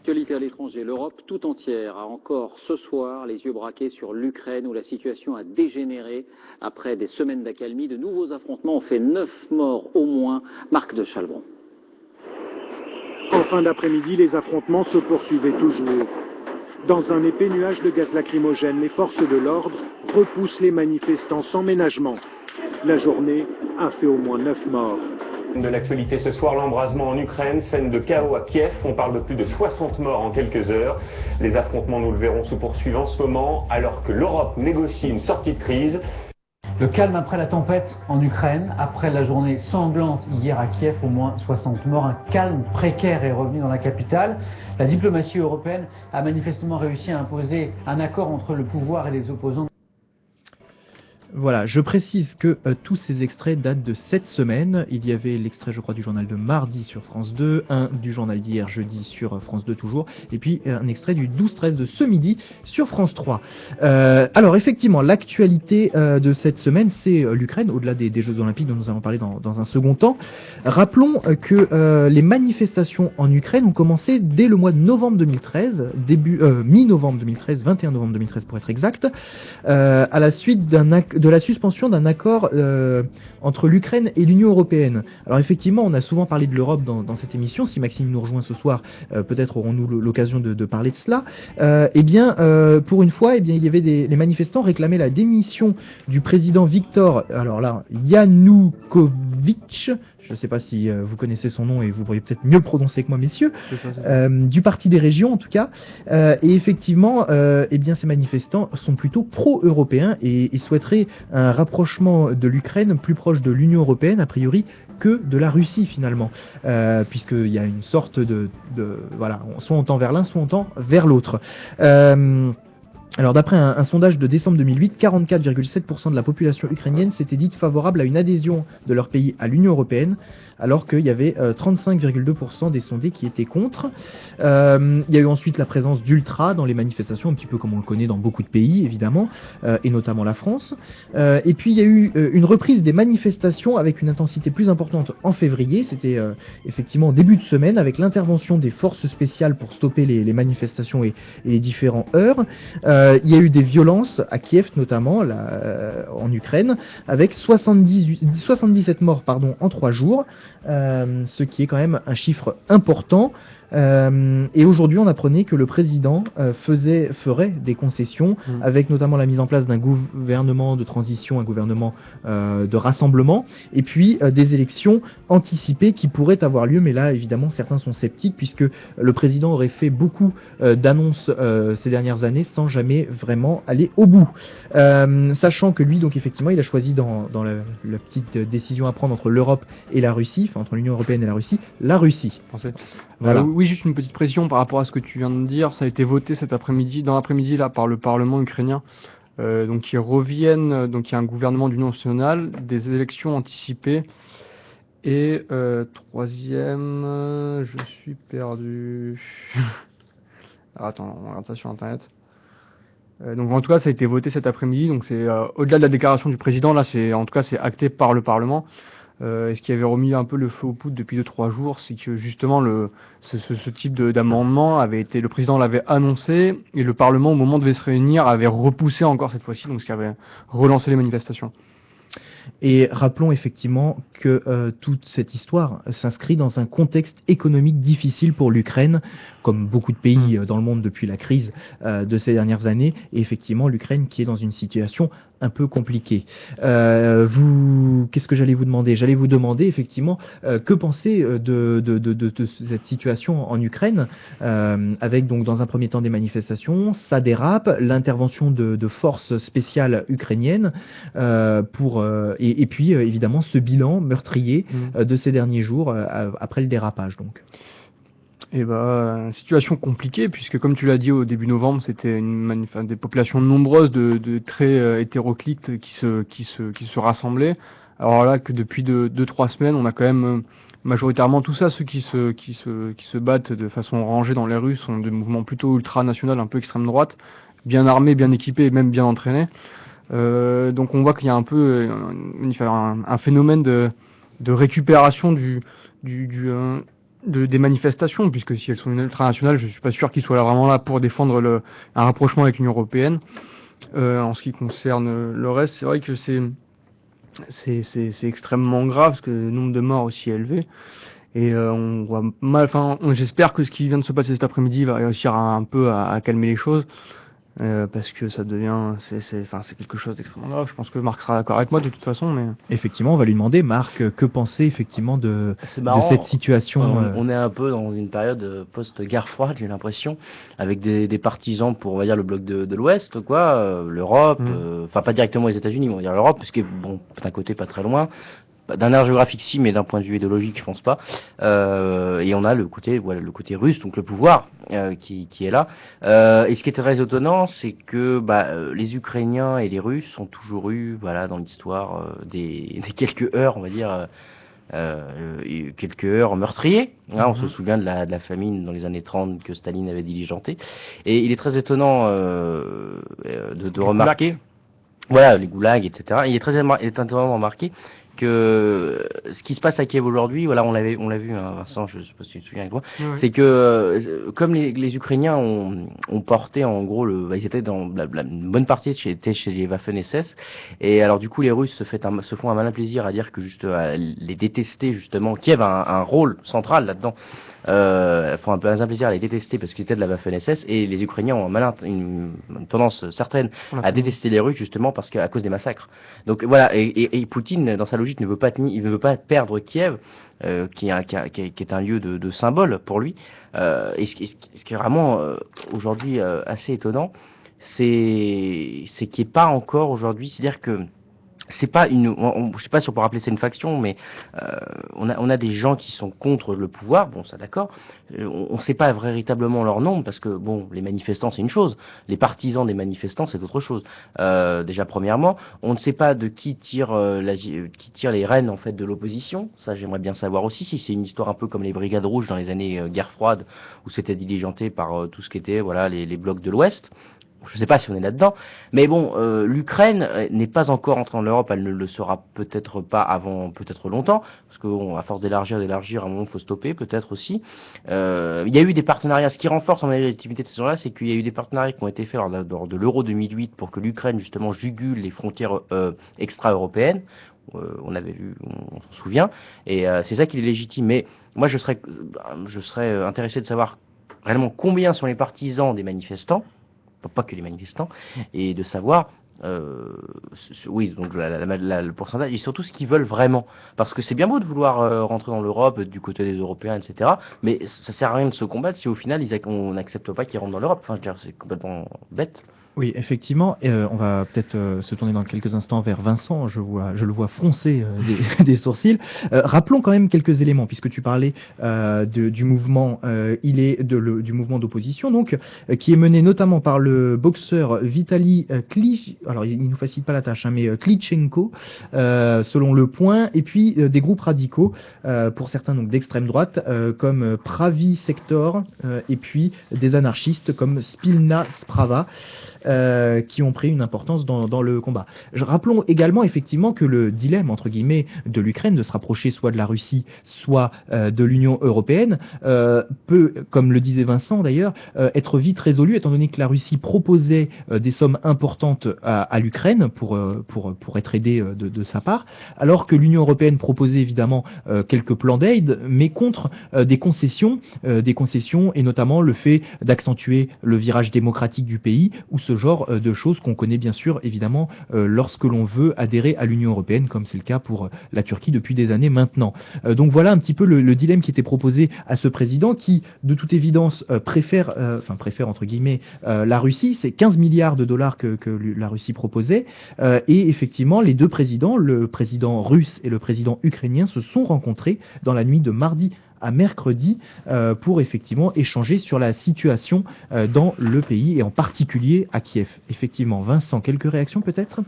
l'actualité à l'étranger, l'Europe tout entière a encore ce soir les yeux braqués sur l'Ukraine où la situation a dégénéré après des semaines d'accalmie. De nouveaux affrontements ont fait 9 morts au moins. Marc de Chalbron. En fin d'après-midi, les affrontements se poursuivaient toujours. Dans un épais nuage de gaz lacrymogène, les forces de l'ordre repoussent les manifestants sans ménagement. La journée a fait au moins 9 morts. De l'actualité ce soir, l'embrasement en Ukraine, scène de chaos à Kiev. On parle de plus de 60 morts en quelques heures. Les affrontements, nous le verrons, se poursuivent en ce moment, alors que l'Europe négocie une sortie de crise. Le calme après la tempête en Ukraine, après la journée sanglante hier à Kiev, au moins 60 morts, un calme précaire est revenu dans la capitale. La diplomatie européenne a manifestement réussi à imposer un accord entre le pouvoir et les opposants. Voilà, je précise que tous ces extraits datent de cette semaine. Il y avait l'extrait, je crois, du journal de mardi sur France 2, un du journal d'hier jeudi sur France 2 toujours, et puis un extrait du 12-13 de ce midi sur France 3. Alors effectivement, l'actualité de cette semaine, c'est l'Ukraine, au-delà des Jeux Olympiques dont nous allons parler dans un second temps. Rappelons que les manifestations en Ukraine ont commencé dès le mois de novembre 2013, mi-novembre 2013, 21 novembre 2013 pour être exact, à la suite de la suspension d'un accord entre l'Ukraine et l'Union européenne. Alors effectivement, on a souvent parlé de l'Europe dans cette émission. Si Maxime nous rejoint ce soir, peut-être aurons-nous l'occasion de parler de cela. Pour une fois, il y avait les manifestants réclamaient la démission du président Viktor, alors là, Yanukovych. Je ne sais pas si vous connaissez son nom et vous pourriez peut-être mieux le prononcer que moi, messieurs, du Parti des régions en tout cas. Et effectivement, ces manifestants sont plutôt pro-européens et souhaiteraient un rapprochement de l'Ukraine plus proche de l'Union européenne, a priori, que de la Russie finalement, puisqu'il y a une sorte voilà, soit on tend vers l'un, soit on tend vers l'autre. Alors d'après un sondage de décembre 2008, 44,7% de la population ukrainienne s'était dite favorable à une adhésion de leur pays à l'Union européenne, alors qu'il y avait 35,2% des sondés qui étaient contre. Il y a eu ensuite la présence d'ultra dans les manifestations, un petit peu comme on le connaît dans beaucoup de pays évidemment, et notamment la France. Et puis il y a eu une reprise des manifestations avec une intensité plus importante en février, c'était effectivement au début de semaine, avec l'intervention des forces spéciales pour stopper les manifestations et les différents heurts. Il y a eu des violences à Kiev notamment, en Ukraine, avec 77 morts en 3 jours, ce qui est quand même un chiffre important. Et aujourd'hui, on apprenait que le président ferait des concessions, avec notamment la mise en place d'un gouvernement de transition, un gouvernement de rassemblement, et puis des élections anticipées qui pourraient avoir lieu, mais là, évidemment, certains sont sceptiques, puisque le président aurait fait beaucoup d'annonces ces dernières années sans jamais vraiment aller au bout. Sachant que lui, donc effectivement, il a choisi dans la petite décision à prendre entre l'Europe et la Russie, enfin entre l'Union européenne et la Russie. Voilà. Oui, juste une petite précision par rapport à ce que tu viens de dire. Ça a été voté cet après-midi, dans l'après-midi là, par le Parlement ukrainien. Donc ils reviennent, donc il y a un gouvernement d'union nationale, des élections anticipées. Et troisième, je suis perdu. Alors, attends, on regarde ça sur internet. Donc en tout cas, ça a été voté cet après-midi. Donc c'est au-delà de la déclaration du président, là, c'est acté par le Parlement. Et ce qui avait remis un peu le feu aux poudres depuis 2-3 jours, c'est que justement ce type d'amendement avait été, le président l'avait annoncé et le Parlement au moment où devait se réunir avait repoussé encore cette fois-ci, donc ce qui avait relancé les manifestations. Et rappelons effectivement que toute cette histoire s'inscrit dans un contexte économique difficile pour l'Ukraine, comme beaucoup de pays dans le monde depuis la crise de ces dernières années, et effectivement l'Ukraine qui est dans une situation un peu compliquée. Qu'est-ce que j'allais vous demander ? J'allais vous demander effectivement que penser de cette situation en Ukraine, avec donc dans un premier temps des manifestations, ça dérape, l'intervention de forces spéciales ukrainiennes et puis évidemment ce bilan meurtrier de ces derniers jours après le dérapage donc. Et situation compliquée puisque comme tu l'as dit au début novembre, c'était des populations nombreuses de très hétéroclites qui se rassemblaient. Alors là que depuis 2-3 semaines, on a quand même majoritairement tout ça, ceux qui se battent de façon rangée dans les rues sont de mouvements plutôt ultranationaux, un peu extrême droite, bien armés, bien équipés et même bien entraînés. Donc on voit qu'il y a un peu un phénomène de récupération des manifestations, puisque si elles sont ultranationales, je suis pas sûr qu'ils soient là vraiment là pour défendre un rapprochement avec l'Union européenne. En ce qui concerne le reste, c'est vrai que c'est extrêmement grave, parce que le nombre de morts aussi est élevé. Et on voit j'espère que ce qui vient de se passer cet après-midi va réussir un peu à calmer les choses. Parce que ça devient, c'est quelque chose d'extrêmement grave. Je pense que Marc sera d'accord avec moi de toute façon, mais effectivement, on va lui demander, Marc, que penser effectivement de cette situation. On est un peu dans une période post-guerre froide, j'ai l'impression, avec des partisans pour, on va dire, le bloc de l'Ouest, quoi, l'Europe, enfin pas directement les États-Unis, on va dire l'Europe, parce que bon, d'un côté pas très loin. D'un aire géographique si, mais d'un point de vue idéologique, je pense pas. Et on a le côté russe, donc le pouvoir qui est là. Et ce qui est très étonnant, c'est que les Ukrainiens et les Russes ont toujours eu, dans l'histoire des quelques heures, on va dire, quelques heures meurtriers. On se souvient de la famine dans les années 30 que Staline avait diligentée. Et il est très étonnant de remarquer, les goulags, etc. Il est très étonnant de remarquer que ce qui se passe à Kiev aujourd'hui, on l'a vu, hein, Vincent, je sais pas si tu te souviens avec moi, c'est que comme les Ukrainiens ont porté en gros ils étaient dans une bonne partie étaient chez les Waffen-SS, et alors du coup les Russes se font un malin plaisir à dire que juste les détester justement. Kiev a un rôle central là-dedans. Font un peu un plaisir à les détester parce qu'ils étaient de la Waffen-SS, et les Ukrainiens ont une tendance certaine à détester les Russes justement parce qu'à cause des massacres. Donc voilà, et Poutine dans sa logique ne veut pas perdre Kiev, qui est un lieu de symbole pour lui. Et ce qui est vraiment aujourd'hui assez étonnant, c'est qu'il n'y ait pas encore aujourd'hui, c'est-à-dire que c'est pas je sais pas si on peut rappeler ça une faction, mais on a des gens qui sont contre le pouvoir, bon ça d'accord, on sait pas véritablement leur nombre, parce que bon, les manifestants c'est une chose, les partisans des manifestants c'est autre chose. Déjà premièrement, on ne sait pas de qui tire les rênes en fait de l'opposition, ça j'aimerais bien savoir aussi, si c'est une histoire un peu comme les brigades rouges dans les années guerre froide, où c'était diligenté par tout ce qui était les blocs de l'Ouest. Je ne sais pas si on est là-dedans, mais bon, l'Ukraine n'est pas encore entrée en Europe, elle ne le sera peut-être pas avant peut-être longtemps, parce qu'à force d'élargir, à un moment il faut stopper, peut-être aussi. Il y a eu des partenariats, ce qui renforce en légitimité de ces gens-là, c'est qu'il y a eu des partenariats qui ont été faits lors de l'Euro 2008 pour que l'Ukraine justement jugule les frontières extra-européennes. On avait vu, on s'en souvient, et c'est ça qui est légitime. Mais moi je serais intéressé de savoir réellement combien sont les partisans des manifestants, pas que les manifestants, et de savoir oui, donc le pourcentage, et surtout ce qu'ils veulent vraiment, parce que c'est bien beau de vouloir rentrer dans l'Europe du côté des Européens, etc., mais ça sert à rien de se combattre si au final on n'accepte pas qu'ils rentrent dans l'Europe. Enfin, c'est complètement bête. Oui, effectivement, on va peut-être se tourner dans quelques instants vers Vincent, je le vois froncer des sourcils. Rappelons quand même quelques éléments, puisque tu parlais du mouvement, du mouvement d'opposition, donc, qui est mené notamment par le boxeur Vitali alors il nous facilite pas la tâche, hein, mais Klitschenko, selon Le Point, et puis des groupes radicaux, pour certains donc d'extrême droite, comme Pravi Sector, et puis des anarchistes comme Spilna Sprava, qui ont pris une importance dans le combat. Rappelons également effectivement que le dilemme entre guillemets de l'Ukraine de se rapprocher soit de la Russie, soit de l'Union européenne peut, comme le disait Vincent d'ailleurs, être vite résolu, étant donné que la Russie proposait des sommes importantes à l'Ukraine pour être aidée de sa part, alors que l'Union européenne proposait évidemment quelques plans d'aide, mais contre des concessions, et notamment le fait d'accentuer le virage démocratique du pays, ou ce genre de choses qu'on connaît bien sûr évidemment lorsque l'on veut adhérer à l'Union européenne, comme c'est le cas pour la Turquie depuis des années maintenant. Donc voilà un petit peu le dilemme qui était proposé à ce président, qui de toute évidence préfère entre guillemets la Russie. C'est 15 milliards de dollars que la Russie proposait, et effectivement les deux présidents, le président russe et le président ukrainien, se sont rencontrés dans la nuit de mardi à mercredi pour effectivement échanger sur la situation dans le pays, et en particulier à Kiev. Effectivement, Vincent, quelques réactions peut-être ?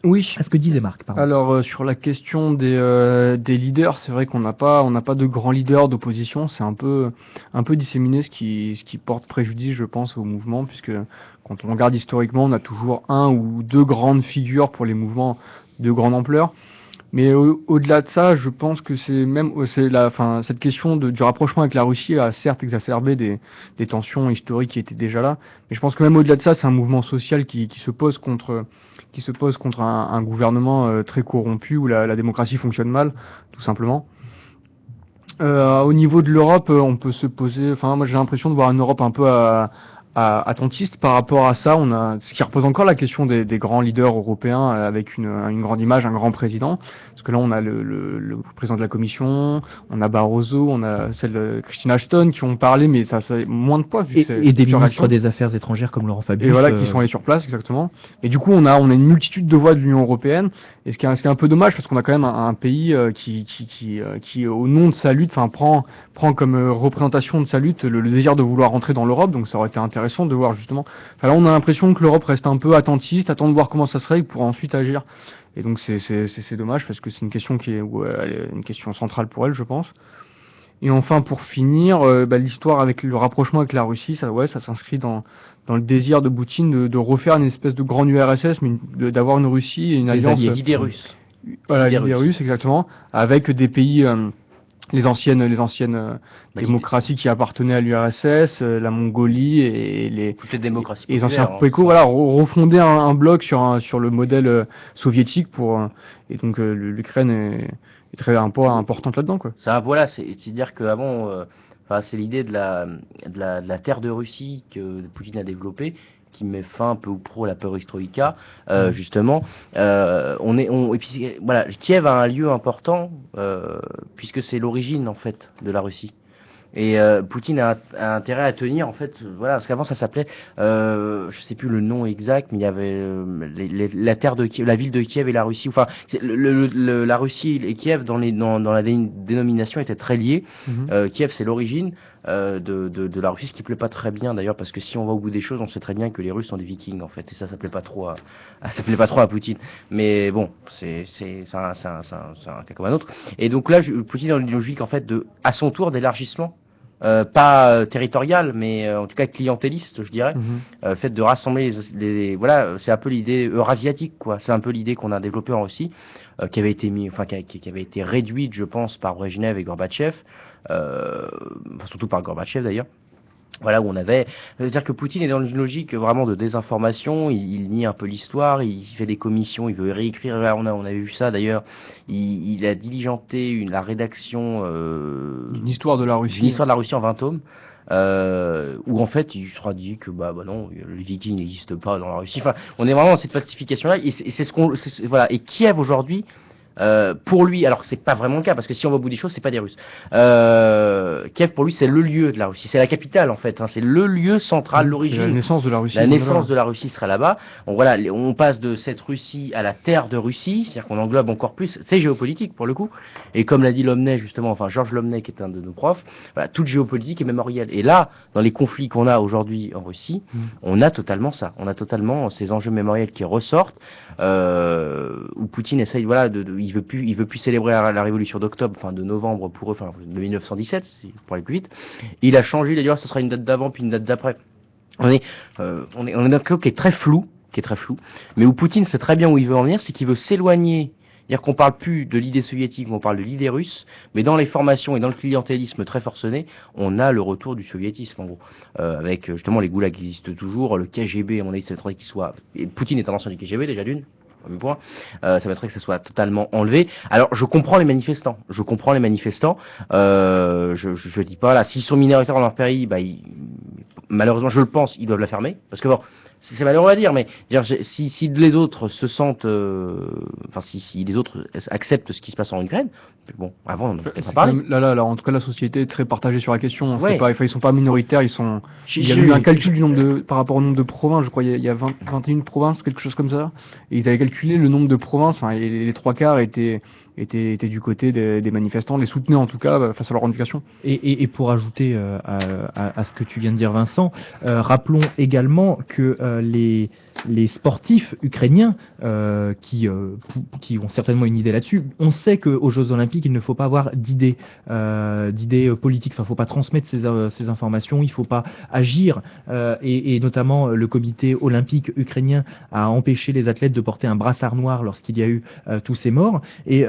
Oui. À ce que disait Marc, pardon. Alors sur la question des leaders, c'est vrai qu'on n'a pas de grands leaders d'opposition, c'est un peu disséminé, ce qui porte préjudice, je pense, au mouvement, puisque quand on regarde historiquement, on a toujours un ou deux grandes figures pour les mouvements de grande ampleur. Mais au-delà de ça, je pense que cette question du rapprochement avec la Russie a certes exacerbé des tensions historiques qui étaient déjà là. Mais je pense que même au-delà de ça, c'est un mouvement social qui se pose contre un gouvernement très corrompu où la démocratie fonctionne mal, tout simplement. Au niveau de l'Europe, on peut se poser. Enfin, moi j'ai l'impression de voir une Europe un peu attentiste par rapport à ça. Ce qui repose encore la question des grands leaders européens avec une grande image, un grand président. Parce que là, on a le président de la Commission, on a Barroso, on a celle de Christine Ashton qui ont parlé, mais ça a moins de poids. Et des ministres des Affaires étrangères comme Laurent Fabius. Et voilà, qui sont allés sur place, exactement. Et du coup, on a une multitude de voix de l'Union européenne. Et ce qui est un peu dommage, parce qu'on a quand même un pays qui, au nom de sa lutte, prend comme représentation de sa lutte le désir de vouloir rentrer dans l'Europe. Donc ça aurait été intéressant de voir justement. Enfin, là, on a l'impression que l'Europe reste un peu attentiste, attend de voir comment ça se règle pour ensuite agir. Et donc c'est dommage parce que c'est une question elle est une question centrale pour elle, je pense. Et enfin, pour finir, l'histoire avec le rapprochement avec la Russie, ça s'inscrit dans le désir de Poutine de refaire une espèce de grande URSS, mais d'avoir une Russie et une alliance. L'idée russe. Voilà, l'idée russe, exactement, avec des pays, les anciennes démocraties qui appartenaient à l'URSS, la Mongolie et toutes les démocraties et les anciens PECO, voilà, refonder un bloc sur le modèle soviétique et donc l'Ukraine est très importante là-dedans, quoi. Ça, voilà, c'est-à-dire qu'avant, c'est l'idée de la terre de Russie que Poutine a développée, qui met fin peu ou prou à la perestroïka, justement. Et puis voilà, Kiev a un lieu important puisque c'est l'origine en fait de la Russie. Et Poutine a intérêt à tenir en fait, voilà, parce qu'avant ça s'appelait, je sais plus le nom exact, mais il y avait la terre de Kiev, la ville de Kiev et la Russie. Enfin, la Russie et Kiev dans la dénomination étaient très liés. Kiev c'est l'origine de la Russie, ce qui plaît pas très bien d'ailleurs, parce que si on va au bout des choses, on sait très bien que les Russes sont des Vikings en fait, et ça plaît pas trop à Poutine. Mais bon, c'est un cas comme un autre. Et donc là, Poutine a une logique en fait à son tour d'élargissement. Pas territorial, mais en tout cas clientéliste, je dirais. Fait de rassembler voilà, c'est un peu l'idée eurasiatique, quoi. C'est un peu l'idée qu'on a développée en Russie, qui avait été réduite, je pense, par Brejnev et Gorbatchev, surtout par Gorbatchev d'ailleurs. Voilà, où c'est-à-dire que Poutine est dans une logique vraiment de désinformation, il nie un peu l'histoire, il fait des commissions, il veut réécrire, là, on avait vu ça d'ailleurs, il a diligenté la rédaction une histoire de la Russie en 20 tomes, où en fait il sera dit que non, les Vikings n'existent pas dans la Russie. Enfin, on est vraiment dans cette falsification-là, et voilà. Et Kiev aujourd'hui, pour lui, alors c'est pas vraiment le cas parce que si on va au bout des choses, c'est pas des Russes. Kiev pour lui c'est le lieu de la Russie, c'est la capitale en fait, c'est le lieu central, l'origine. La naissance de la Russie. La naissance de la Russie serait là-bas. Donc voilà, on passe de cette Russie à la terre de Russie, c'est-à-dire qu'on englobe encore plus. C'est géopolitique pour le coup. Et comme l'a dit Lomney justement, Georges Lomney qui est un de nos profs, voilà, toute géopolitique est mémorielle. Et là, dans les conflits qu'on a aujourd'hui en Russie, on a totalement ça. On a totalement ces enjeux mémoriels qui ressortent. Où Poutine essaye, voilà, il veut plus célébrer la révolution d'octobre, de novembre pour eux, de 1917, pour aller plus vite. Il a changé, il a dit, ce sera une date d'avant puis une date d'après. On est dans un club qui est très flou, mais où Poutine sait très bien où il veut en venir, c'est qu'il veut s'éloigner. C'est-à-dire qu'on parle plus de l'idée soviétique, mais on parle de l'idée russe, mais dans les formations et dans le clientélisme très forcené, on a le retour du soviétisme, en gros. Avec, justement, les goulags qui existent toujours, le KGB, à mon avis, ça m'étonnerait qu'il soit... Et Poutine est un ancien du KGB, déjà d'une, premier point. Ça m'étonnerait que ça soit totalement enlevé. Alors, je comprends les manifestants. Je dis pas, là, s'ils sont minoritaires dans leur pays, malheureusement, je le pense, ils doivent la fermer. Parce que bon, c'est malheureux à dire, mais si les autres se sentent, si les autres acceptent ce qui se passe en Ukraine, bon, avant on n'en avait pas parlé. Là, en tout cas, la société est très partagée sur la question. Ouais. Ils sont pas minoritaires, il y a eu un calcul du nombre par rapport au nombre de provinces, je crois, il y a 21 provinces, quelque chose comme ça, et ils avaient calculé le nombre de provinces, et les trois quarts étaient du côté des manifestants, les soutenaient en tout cas face à leur revendication. Et pour ajouter à ce que tu viens de dire, Vincent, rappelons également que les sportifs ukrainiens qui ont certainement une idée là-dessus, on sait qu'aux Jeux Olympiques il ne faut pas avoir d'idées politiques, il ne faut pas transmettre ces informations, il ne faut pas agir, et notamment le comité olympique ukrainien a empêché les athlètes de porter un brassard noir lorsqu'il y a eu tous ces morts, et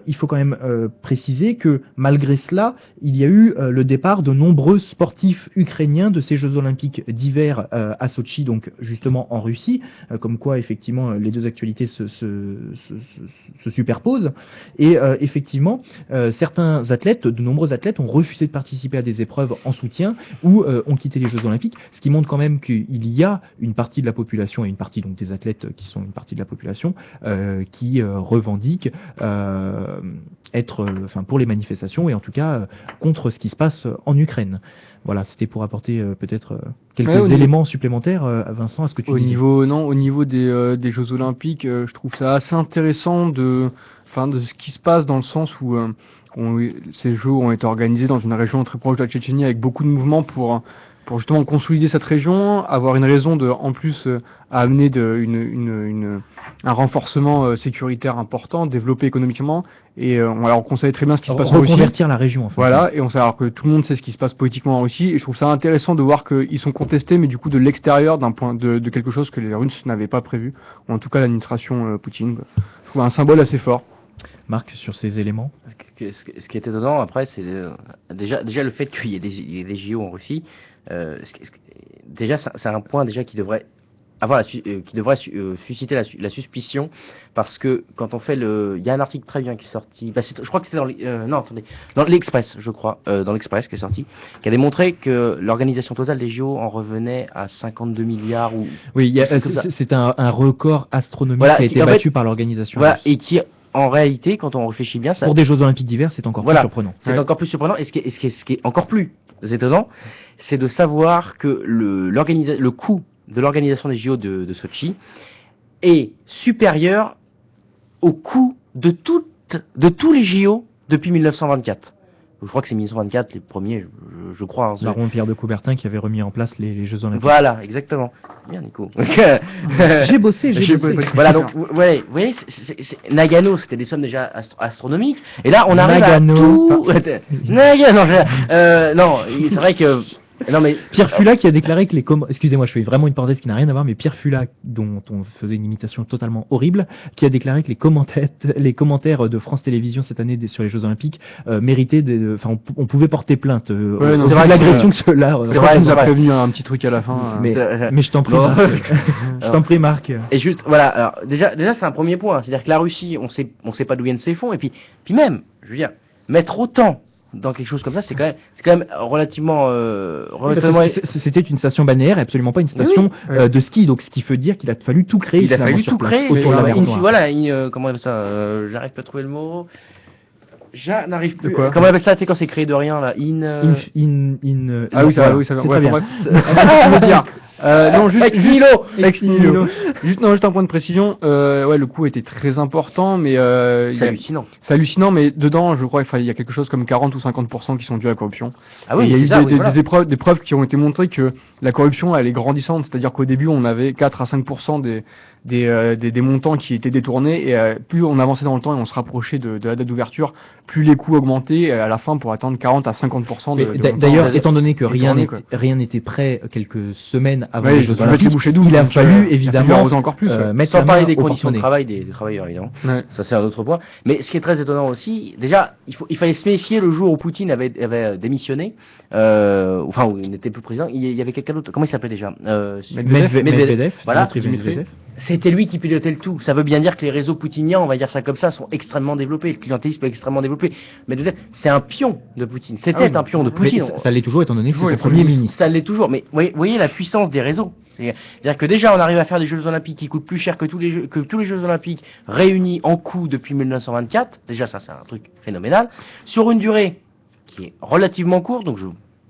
il faut quand même préciser que malgré cela, il y a eu le départ de nombreux sportifs ukrainiens de ces Jeux Olympiques d'hiver à Sotchi, donc justement en Russie, comme quoi effectivement les deux actualités se superposent. Et effectivement, certains athlètes, de nombreux athlètes, ont refusé de participer à des épreuves en soutien ou ont quitté les Jeux Olympiques, ce qui montre quand même qu'il y a une partie de la population et une partie donc des athlètes qui sont une partie de la population qui revendiquent être pour les manifestations et en tout cas contre ce qui se passe en Ukraine. Voilà, c'était pour apporter peut-être quelques éléments supplémentaires, Vincent, à ce que tu disais. Au niveau des Jeux Olympiques, je trouve ça assez intéressant de ce qui se passe dans le sens où ces Jeux ont été organisés dans une région très proche de la Tchétchénie avec beaucoup de mouvements pour justement consolider cette région, avoir une raison de, en plus, amener un renforcement sécuritaire important, développer économiquement, et alors qu'on savait très bien ce qui se passe en Russie. Reconvertir la région, en fait. Voilà, et on sait alors que tout le monde sait ce qui se passe politiquement en Russie, et je trouve ça intéressant de voir qu'ils sont contestés, mais du coup de l'extérieur, d'un point de quelque chose que les Russes n'avaient pas prévu, ou en tout cas l'administration Poutine. Je trouve un symbole assez fort. Marc, sur ces éléments. Ce qui est étonnant après, c'est déjà le fait qu'il y ait des JO en Russie. Déjà, c'est un point déjà qui devrait susciter la suspicion, parce que quand on fait il y a un article très bien qui est sorti, je crois que c'était dans l'Express, je crois, dans l'Express qui est sorti, qui a démontré que l'organisation totale des JO en revenait à 52 milliards ou. Oui, c'est un record astronomique qui a été battu par l'organisation. Voilà, et qui en réalité, quand on réfléchit bien, pour des Jeux Olympiques d'hiver, c'est encore plus surprenant. C'est encore plus surprenant, et ce qui est encore plus étonnant, c'est de savoir que le coût de l'organisation des JO de Sotchi est supérieur au coût de tous les JO depuis 1924. Je crois que c'est 1924 les premiers, je crois. Baron Pierre de Coubertin qui avait remis en place les Jeux Olympiques. Voilà, exactement. Bien, Nico. J'ai bossé. Voilà, donc, vous voyez, Nagano, c'était des sommes déjà astronomiques. Et là, on arrive à tout. Nagano. Non, c'est vrai que. Non, mais Pierre Fula qui a déclaré que excusez-moi, je fais vraiment une parenthèse qui n'a rien à voir, mais Pierre Fula, dont on faisait une imitation totalement horrible, qui a déclaré que les commentaires de France Télévisions cette année sur les Jeux Olympiques méritaient on pouvait porter plainte. C'est vrai l'agression que cela. C'est vrai, nous a prévenu un petit truc à la fin. Mais je t'en prie, Marc. Je t'en prie, Marc. Et juste, voilà, alors, déjà c'est un premier point, c'est-à-dire que la Russie, on sait pas d'où viennent ses fonds, et puis même, je veux dire, mettre autant dans quelque chose comme ça, c'est quand même relativement. C'était une station balnéaire, absolument pas une station de ski, donc ce qui veut dire qu'il a fallu tout créer. Il a fallu tout créer. Voilà, comment on appelle ça j'arrive pas à trouver le mot. J'arrive plus. Comment on appelle ça, tu sais, quand c'est créé de rien là, Ah oui, ça va, c'est très bien. Je veux dire. Non, juste ex nihilo. Juste un point de précision. Le coût était très important, mais c'est hallucinant. C'est hallucinant, mais dedans, je crois qu'il y a quelque chose comme 40 ou 50% qui sont dus à la corruption. Ah oui, il y a eu des preuves qui ont été montrées que la corruption elle est grandissante, c'est-à-dire qu'au début on avait 4 à 5% des montants qui étaient détournés, et plus on avançait dans le temps et on se rapprochait de la date d'ouverture, plus les coûts augmentaient à la fin pour atteindre 40 à 50%. D'ailleurs, étant donné que rien n'était prêt quelques semaines avant les Jeux Olympiques, il a fallu évidemment encore plus, mettre sans parler des conditions de travail des travailleurs évidemment. Ouais. Ça c'est un autre point. Mais ce qui est très étonnant aussi, déjà, il fallait se méfier le jour où Poutine avait démissionné, où il n'était plus président. Il y avait quelqu'un d'autre. Comment il s'appelait déjà Medvedev. Voilà. C'était lui qui pilotait le tout. Ça veut bien dire que les réseaux poutiniens, on va dire ça comme ça, sont extrêmement développés. Le clientélisme est extrêmement développé. Mais c'est un pion de Poutine. C'était un pion de Poutine. Ça l'est toujours, étant donné que c'est le premier ministre. Ça l'est toujours. Mais vous voyez la puissance des réseaux. C'est-à-dire que déjà, on arrive à faire des Jeux Olympiques qui coûtent plus cher que tous les Jeux Olympiques réunis en coût depuis 1924. Déjà, ça, c'est un truc phénoménal. Sur une durée qui est relativement courte, donc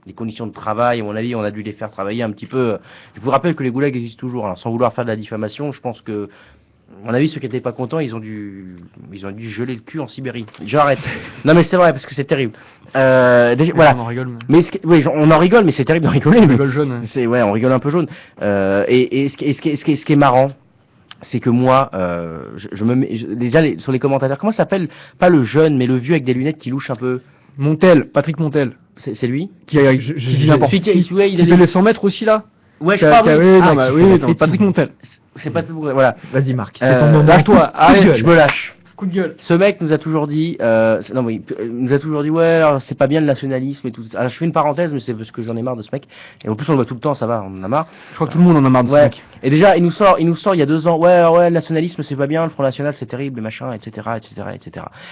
les conditions de travail, à mon avis, on a dû les faire travailler un petit peu. Je vous rappelle que les goulags existent toujours, sans vouloir faire de la diffamation. Je pense que, à mon avis, ceux qui n'étaient pas contents, ils ont dû geler le cul en Sibérie. J'arrête. Non, mais c'est vrai, parce que c'est terrible. Voilà. On en rigole. Mais on en rigole, mais c'est terrible d'en rigoler. On rigole jaune. On rigole un peu jaune. Et ce qui est marrant, c'est que moi, déjà sur les commentateurs, comment ça s'appelle? Pas le jeune, mais le vieux avec des lunettes qui louche un peu. Patrick Montel. C'est lui qui dit n'importe quoi. Il fait les 100 mètres aussi là. Ouais, je crois. Patrick Montel. C'est pas tout. Voilà. Vas-y, Marc. Lâche-toi. Arrête, je me lâche. Coup de gueule. Ce mec nous a toujours dit, non mais il nous a toujours dit ouais, alors, c'est pas bien le nationalisme et tout. Alors je fais une parenthèse, mais c'est parce que j'en ai marre de ce mec. Et en plus on le voit tout le temps, ça va, on en a marre. Je crois que tout le monde en a marre de ce mec. Et déjà il nous sort il y a 2 ans, ouais, le nationalisme c'est pas bien, le Front National c'est terrible, et machin, etc.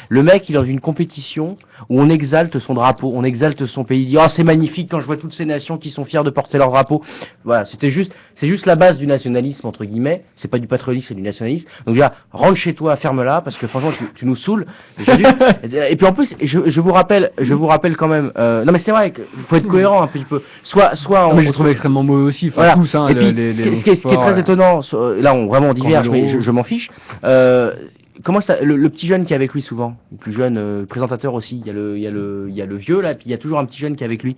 Le mec il est dans une compétition où on exalte son drapeau, on exalte son pays, il dit oh c'est magnifique quand je vois toutes ces nations qui sont fiers de porter leur drapeau. Voilà, c'est juste la base du nationalisme entre guillemets, c'est pas du patriotisme, c'est du nationalisme. Donc déjà rentre chez toi, ferme-la parce que franchement tu nous saoules. Et puis en plus je vous rappelle quand même, non mais c'est vrai qu'il faut être cohérent un petit peu. Soit mais j'ai trouvé extrêmement mauvais aussi, enfin voilà. tous hein, et puis, ce qui est très étonnant, là on vraiment diverge, mais je m'en fiche. Comment ça, le petit jeune qui est avec lui souvent, le plus jeune présentateur aussi, il y a le vieux là, puis il y a toujours un petit jeune qui est avec lui,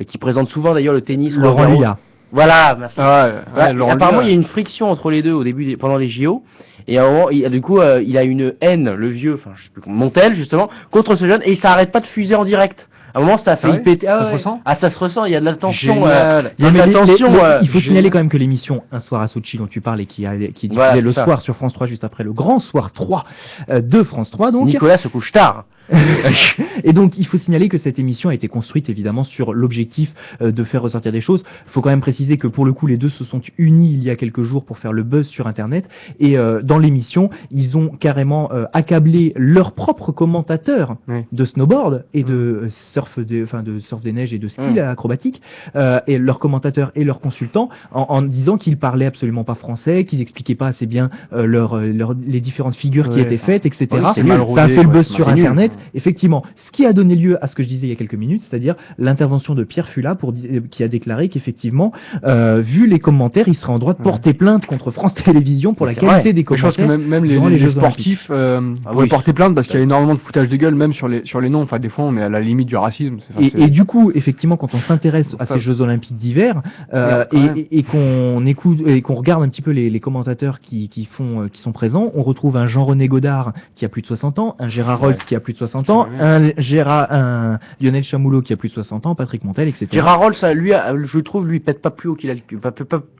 qui présente souvent d'ailleurs le tennis. Laurent Luyat. Voilà, merci. Apparemment Luyat. il y a une friction entre les deux au début, pendant les JO. Et à un moment, du coup, il a une haine, le vieux, enfin, je sais plus comment, Montel, justement, contre ce jeune, et ça arrête pas de fuser en direct. À un moment, ça a failli péter. Ça se ressent ? Ah, ça se ressent, il y a de la tension. Il faut signaler quand même que l'émission Un soir à Sochi dont tu parles et qui est diffusée le soir sur France 3 juste après le grand soir 3 de France 3. Donc Nicolas se couche tard. Et donc il faut signaler que cette émission a été construite évidemment sur l'objectif de faire ressortir des choses. Il faut quand même préciser que pour le coup les deux se sont unis il y a quelques jours pour faire le buzz sur internet et dans l'émission ils ont carrément accablé leurs propres commentateurs de snowboard et de surf des neiges et de ski acrobatique et leurs commentateurs et leurs consultants en disant qu'ils parlaient absolument pas français, qu'ils expliquaient pas assez bien les différentes figures qui étaient faites, etc. Ça a fait le buzz sur internet. Effectivement, ce qui a donné lieu à ce que je disais il y a quelques minutes, c'est-à-dire l'intervention de Pierre Fula qui a déclaré qu'effectivement, vu les commentaires, il serait en droit de porter plainte contre France Télévisions pour la qualité des commentaires. Je pense que même les sportifs vont porter plainte parce qu'il y a énormément de foutage de gueule, même sur les noms. Enfin, des fois, on est à la limite du racisme. Et du coup, effectivement, quand on s'intéresse à ces Jeux Olympiques d'hiver et qu'on écoute et qu'on regarde un petit peu les commentateurs qui sont présents, on retrouve un Jean-René Godard qui a plus de 60 ans, un Gérard Rolls qui a plus de 60 ans, un Lionel Chamoulot qui a plus de 60 ans, Patrick Montel, etc. Gérard Rolls, lui, je trouve, lui pète pas plus haut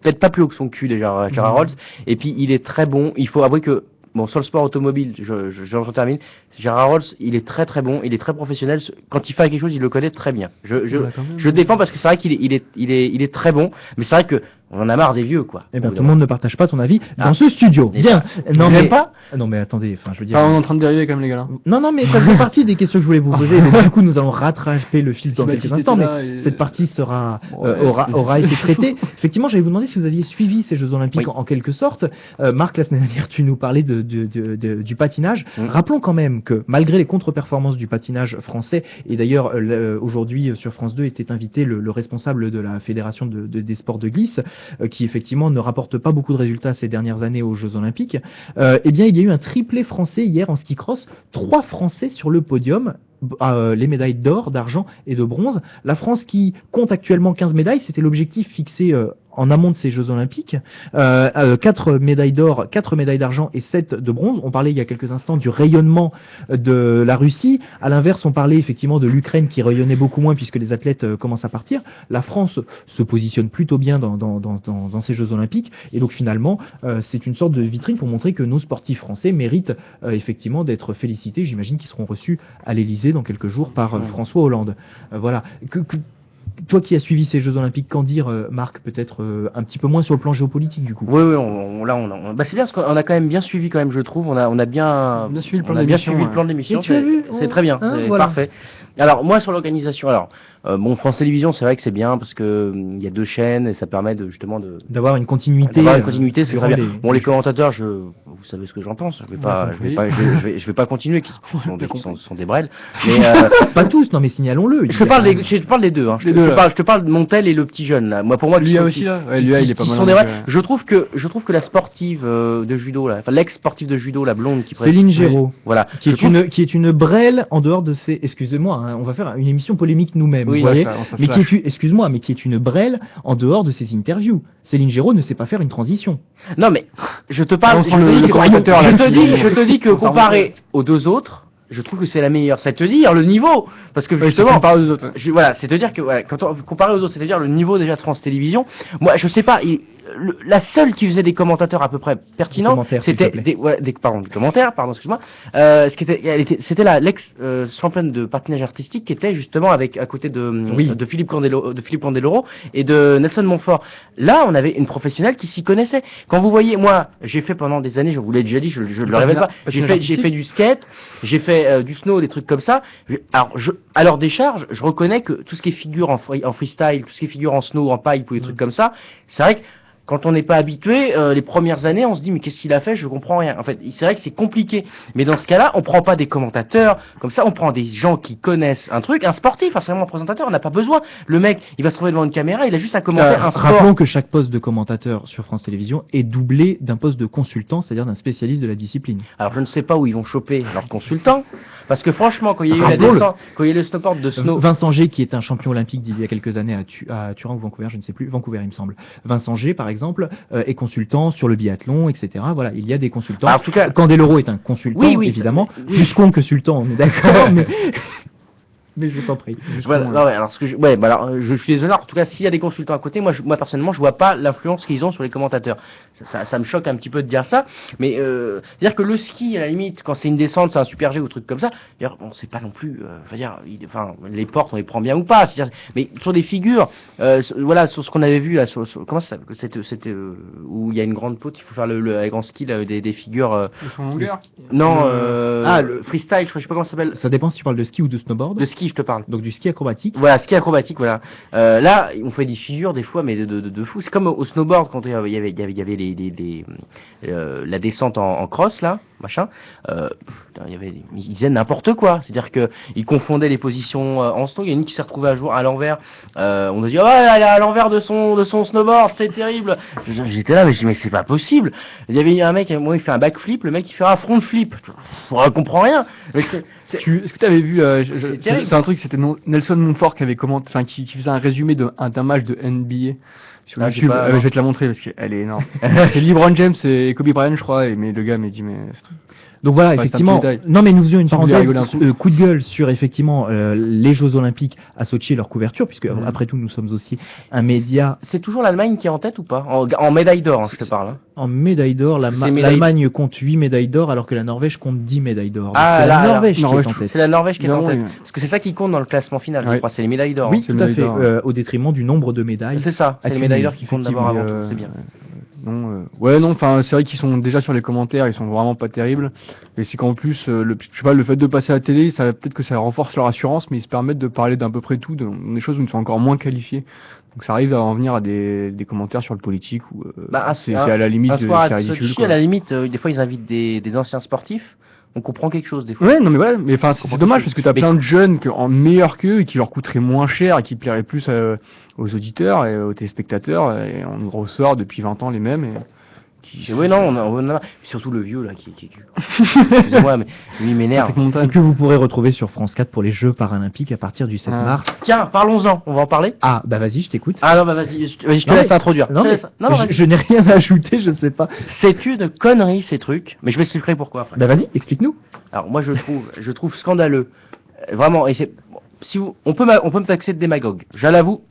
pète pas plus haut que son cul déjà, Gérard Rolls. Et puis il est très bon. Il faut avouer que bon, sur le sport automobile, j'en termine. Gérard Rolls, il est très très bon, il est très professionnel. Quand il fait quelque chose, il le connaît très bien. Je défends parce que c'est vrai qu'il est très bon, mais c'est vrai que on en a marre des vieux, quoi. Eh ben, tout le monde ne partage pas ton avis dans ce studio. Bien. Non, mais pas. Non, mais attendez, enfin, je veux dire. On est en train de dériver quand même, les gars. Non, mais ça fait partie des questions que je voulais vous poser. Donc, du coup, nous allons rattraper le fil dans quelques instants, mais cette partie aura été traitée. Effectivement, j'allais vous demander si vous aviez suivi ces Jeux Olympiques en quelque sorte. Marc, la semaine dernière, tu nous parlais du patinage. Rappelons quand même que malgré les contre-performances du patinage français, et d'ailleurs, aujourd'hui, sur France 2, était invité le responsable de la Fédération des sports de glisse, qui effectivement ne rapporte pas beaucoup de résultats ces dernières années aux Jeux Olympiques, eh bien il y a eu un triplé français hier en ski cross, 3 Français sur le podium, les médailles d'or, d'argent et de bronze. La France qui compte actuellement 15 médailles, c'était l'objectif fixé en amont de ces Jeux Olympiques, 4 médailles d'or, 4 médailles d'argent et 7 de bronze. On parlait il y a quelques instants du rayonnement de la Russie. À l'inverse, on parlait effectivement de l'Ukraine qui rayonnait beaucoup moins puisque les athlètes commencent à partir. La France se positionne plutôt bien dans ces Jeux Olympiques et donc finalement, c'est une sorte de vitrine pour montrer que nos sportifs français méritent effectivement d'être félicités. J'imagine qu'ils seront reçus à l'Elysée dans quelques jours par François Hollande. Voilà. Toi qui as suivi ces Jeux Olympiques, qu'en dire, Marc, peut-être un petit peu moins sur le plan géopolitique du coup. Oui, bah c'est bien parce qu'on a quand même bien suivi quand même, je trouve. On a bien suivi le plan de l'émission. C'est très bien, c'est parfait. Alors moi sur l'organisation, bon, France Télévisions, c'est vrai que c'est bien parce que il y a 2 chaînes et ça permet d'avoir une continuité. C'est très bien. Bon, les commentateurs, vous savez ce que j'en pense. Je vais pas continuer, qui sont des brels. Mais pas tous, non, mais signalons-le. Je parle des deux. Hein. Je te parle de Montel et le petit jeune là. Moi, pour moi, lui aussi là. Lui, il est pas mal. Je trouve que la sportive de judo là, enfin l'ex-sportive de judo, la blonde qui Céline Géraud, voilà, qui est une brêle en dehors de ces. Excusez-moi, hein, on va faire une émission polémique nous-mêmes. Oui, vous voyez, mais qui est une brêle en dehors de ses interviews. Céline Géraud ne sait pas faire une transition. Non mais je te parle, je te dis que comparé aux 2 autres, je trouve que c'est la meilleure. Ça te dire le niveau, parce que justement, voilà, c'est te dire que quand on comparé aux autres, c'est-à-dire le niveau déjà de France Télévisions. Moi, je sais pas, la seule qui faisait des commentateurs à peu près pertinents, commentaires, s'il te c'était plaît. des commentaires, pardon, excuse-moi. C'était l'ex championne de patinage artistique qui était justement à côté de Philippe Candeloro et de Nelson Montfort. Là, on avait une professionnelle qui s'y connaissait. Quand vous voyez, moi, j'ai fait pendant des années, je vous l'ai déjà dit, je le révèle pas. J'ai fait du skate, j'ai fait du snow, des trucs comme ça. À leur décharge, je reconnais que tout ce qui est figure en freestyle, tout ce qui est figure en snow, en pipe ou des trucs comme ça, c'est vrai que quand on n'est pas habitué, les premières années, on se dit mais qu'est-ce qu'il a fait, je comprends rien. En fait, c'est vrai que c'est compliqué. Mais dans ce cas-là, on prend pas des commentateurs comme ça, on prend des gens qui connaissent un truc, un sportif, forcément un présentateur, on n'a pas besoin. Le mec, il va se trouver devant une caméra, il a juste à commenter un sport. Rappelons que chaque poste de commentateur sur France Télévisions est doublé d'un poste de consultant, c'est-à-dire d'un spécialiste de la discipline. Alors je ne sais pas où ils vont choper leurs consultants, parce que franchement, quand il y a eu la descente, quand il y a eu le snowboard de snow... Vincent G, qui est un champion olympique d'il y a quelques années à Turin ou Vancouver, je ne sais plus, Vancouver il me semble. Vincent G, par exemple, est consultant sur le biathlon, etc. Voilà, il y a des consultants. Alors, en tout cas, Candeloro est un consultant, évidemment. Jusqu'on consultant, on est d'accord, mais je t'en prie. Voilà, non, ouais, alors, je suis désolé. En tout cas, s'il y a des consultants à côté, moi personnellement, je vois pas l'influence qu'ils ont sur les commentateurs. Ça me choque un petit peu de dire ça, mais c'est-à-dire que le ski, à la limite, quand c'est une descente, c'est un super G ou truc comme ça, on sait pas non plus, les portes, on les prend bien ou pas. Mais sur des figures, voilà, sur ce qu'on avait vu là, comment ça s'appelle, c'était où il y a une grande côte, il faut faire le grand ski là, des figures. Le freestyle, je sais pas comment ça s'appelle. Ça dépend si tu parles de ski ou de snowboard. De ski, je te parle. Donc du ski acrobatique. Voilà, ski acrobatique, voilà. Là, on fait des figures des fois, mais de fou. C'est comme au snowboard quand il y avait la descente en cross là, machin. Ils disaient n'importe quoi. C'est-à-dire que ils confondaient les positions en snow. Il y a une qui s'est retrouvée à l'envers. On a dit elle est à l'envers de son snowboard, c'est terrible. J'étais là, mais je dis mais c'est pas possible. Il y avait un mec, moi il fait un backflip, le mec il fait un front flip. Je comprends rien. Est-ce que tu avais vu c'est un truc, c'était Nelson Montfort qui avait qui faisait un résumé d'un match de NBA sur YouTube. Je vais te la montrer parce qu'elle est énorme. C'est LeBron James et Kobe Bryant, je crois, mais le gars m'a dit mais donc voilà, effectivement. Non, mais nous faisions une parenthèse, coup de gueule sur effectivement les Jeux Olympiques à Sochi et leur couverture, puisque après tout nous sommes aussi un média. C'est toujours l'Allemagne qui est en tête ou pas en médaille d'or, je te parle. Hein. En médaille d'or, l'Allemagne compte 8 médailles d'or, alors que la Norvège compte 10 médailles d'or. Ah, la Norvège qui est en tête. C'est la Norvège qui est en tête. Parce que c'est ça qui compte dans le classement final, je crois, c'est les médailles d'or. Oui, tout à fait, au détriment du nombre de médailles. C'est ça, c'est les médailles d'or qui comptent d'abord avant tout, c'est bien. C'est vrai qu'ils sont déjà sur les commentaires, ils sont vraiment pas terribles. Et c'est qu'en plus, le fait de passer à la télé, peut-être que ça renforce leur assurance, mais ils se permettent de parler d'à peu près tout, des choses où ils sont encore moins qualifiés. Donc ça arrive à en venir à des commentaires sur le politique où c'est à la limite, c'est ridicule. À la limite, des fois ils invitent des anciens sportifs. On comprend quelque chose des fois. Ouais, non mais voilà, mais enfin c'est dommage parce que t'as plein de jeunes en meilleurs qu'eux et qui leur coûteraient moins cher et qui plaieraient plus aux auditeurs et aux téléspectateurs, et on nous ressort depuis 20 ans les mêmes Oui, non, surtout le vieux là qui excusez-moi, mais lui il m'énerve. Et que vous pourrez retrouver sur France 4 pour les Jeux Paralympiques à partir du 7 mars. Tiens, parlons-en, on va en parler. Ah, bah vas-y, je t'écoute. Ah non, bah vas-y, je te laisse introduire. Non, je n'ai rien à ajouter, je sais pas. C'est une connerie ces trucs, mais je m'expliquerai pourquoi après. Bah vas-y, explique-nous. Alors moi je trouve scandaleux, vraiment, et on peut me taxer de démagogue, je l'avoue.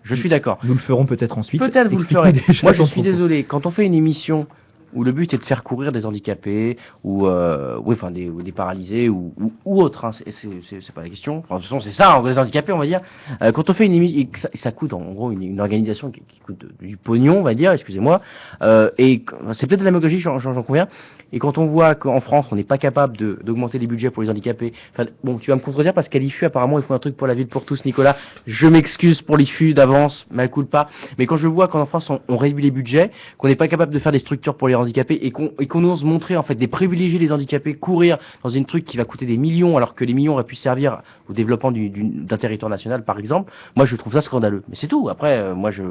Je suis d'accord. Nous le ferons peut-être ensuite. Peut-être vous le ferez. Moi, je suis désolé. Quand on fait une émission où le but est de faire courir des handicapés ou des paralysés ou autres, hein, c'est pas la question. Enfin, de toute façon, c'est ça, des handicapés, on va dire. Quand on fait une émission, ça coûte en gros une organisation qui coûte du pognon, on va dire. Excusez-moi. Et c'est peut-être de la démagogie, j'en conviens. Et quand on voit qu'en France, on n'est pas capable d'augmenter les budgets pour les handicapés, enfin, bon, tu vas me contredire parce qu'à l'IFU, apparemment, ils font un truc pour la ville pour tous, Nicolas. Je m'excuse pour l'IFU d'avance, mais elle coule pas. Mais quand je vois qu'en France, on réduit les budgets, qu'on n'est pas capable de faire des structures pour les handicapés et qu'on ose montrer, en fait, des privilégiés les handicapés, courir dans une truc qui va coûter des millions alors que les millions auraient pu servir au développement d'un territoire national, par exemple, moi, je trouve ça scandaleux. Mais c'est tout. Après, moi, je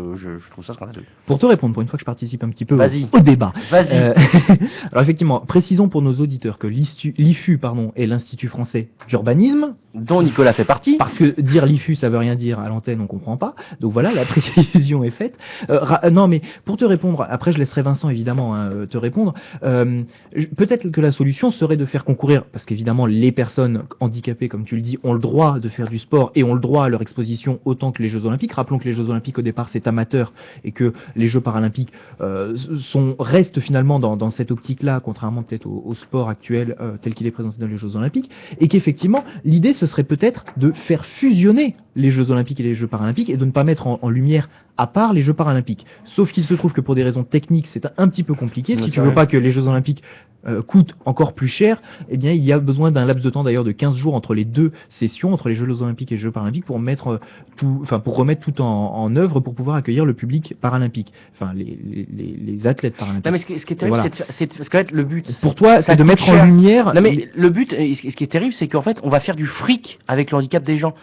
trouve ça scandaleux. Pour te répondre, pour une fois que je participe un petit peu au débat. Vas-y. Alors, effectivement, précisons pour nos auditeurs que l'IFU est l'Institut français d'urbanisme, dont Nicolas fait partie. Parce que dire l'IFU, ça veut rien dire à l'antenne, on comprend pas. Donc voilà, la précision est faite. Non, mais pour te répondre, après je laisserai Vincent évidemment te répondre. Peut-être que la solution serait de faire concourir, parce qu'évidemment les personnes handicapées, comme tu le dis, ont le droit de faire du sport et ont le droit à leur exposition autant que les Jeux Olympiques. Rappelons que les Jeux Olympiques au départ c'est amateur et que les Jeux Paralympiques restent finalement dans cette optique-là, contrairement peut-être au sport actuel tel qu'il est présenté dans les Jeux Olympiques, et qu'effectivement l'idée ce serait peut-être de faire fusionner les Jeux Olympiques et les Jeux Paralympiques et de ne pas mettre en lumière à part les Jeux Paralympiques. Sauf qu'il se trouve que pour des raisons techniques, c'est un petit peu compliqué. Si tu veux pas que les Jeux Olympiques coûtent encore plus cher, eh bien il y a besoin d'un laps de temps d'ailleurs de 15 jours entre les deux sessions, entre les Jeux Olympiques et les Jeux Paralympiques, pour pour remettre tout en œuvre pour pouvoir accueillir le public paralympique, enfin les athlètes paralympiques. Non mais ce qui est terrible, voilà. c'est parce qu'en fait le but. Pour toi, c'est de mettre en lumière. Non mais le but, ce qui est terrible, c'est qu'en fait on va faire du fric avec le handicap des gens.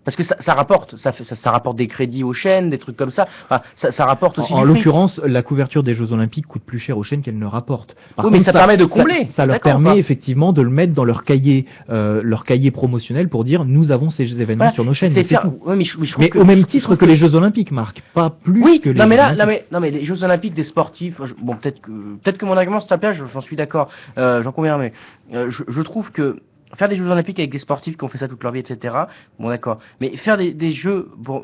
Parce que ça rapporte, ça rapporte des crédits aux chaînes, des trucs comme ça. Enfin, ça rapporte aussi. En l'occurrence, la couverture des Jeux Olympiques coûte plus cher aux chaînes qu'elle ne rapporte. Oui, mais ça permet de combler. Ça leur permet effectivement de le mettre dans leur cahier promotionnel pour dire nous avons ces événements sur nos chaînes. Mais au même titre que les Jeux Olympiques, Marc, pas plus que les Jeux Olympiques. Non mais les Jeux Olympiques des sportifs, bon peut-être que mon argument se tape là, j'en suis d'accord, j'en conviens, mais je trouve que faire des Jeux Olympiques avec des sportifs qui ont fait ça toute leur vie, etc. Bon, d'accord. Mais faire des jeux, bon,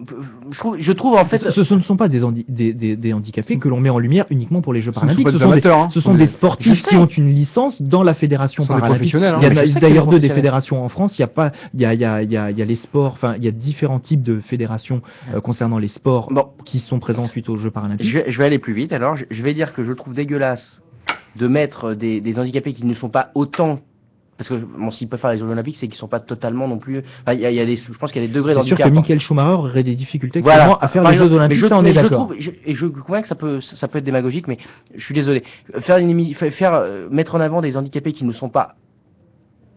je trouve en fait. Ce ne sont pas des handicapés que l'on met en lumière uniquement pour les Jeux Paralympiques. Ce sont des sportifs qui ont une licence dans la fédération paralympique. Il y a d'ailleurs deux des fédérations en France. Il y a les sports. Enfin, il y a différents types de fédérations concernant les sports qui sont présents suite aux Jeux Paralympiques. Je vais aller plus vite. Alors, je vais dire que je trouve dégueulasse de mettre des handicapés qui ne sont pas autant. Parce que bon, s'ils peuvent faire les Jeux Olympiques, c'est qu'ils sont pas totalement non plus. Enfin, je pense qu'il y a des degrés d'handicap. C'est sûr que Michael Schumacher aurait des difficultés à faire les Jeux Olympiques. Ça, on est d'accord. Je conviens que ça peut être démagogique, mais je suis désolé. Mettre en avant des handicapés qui ne sont pas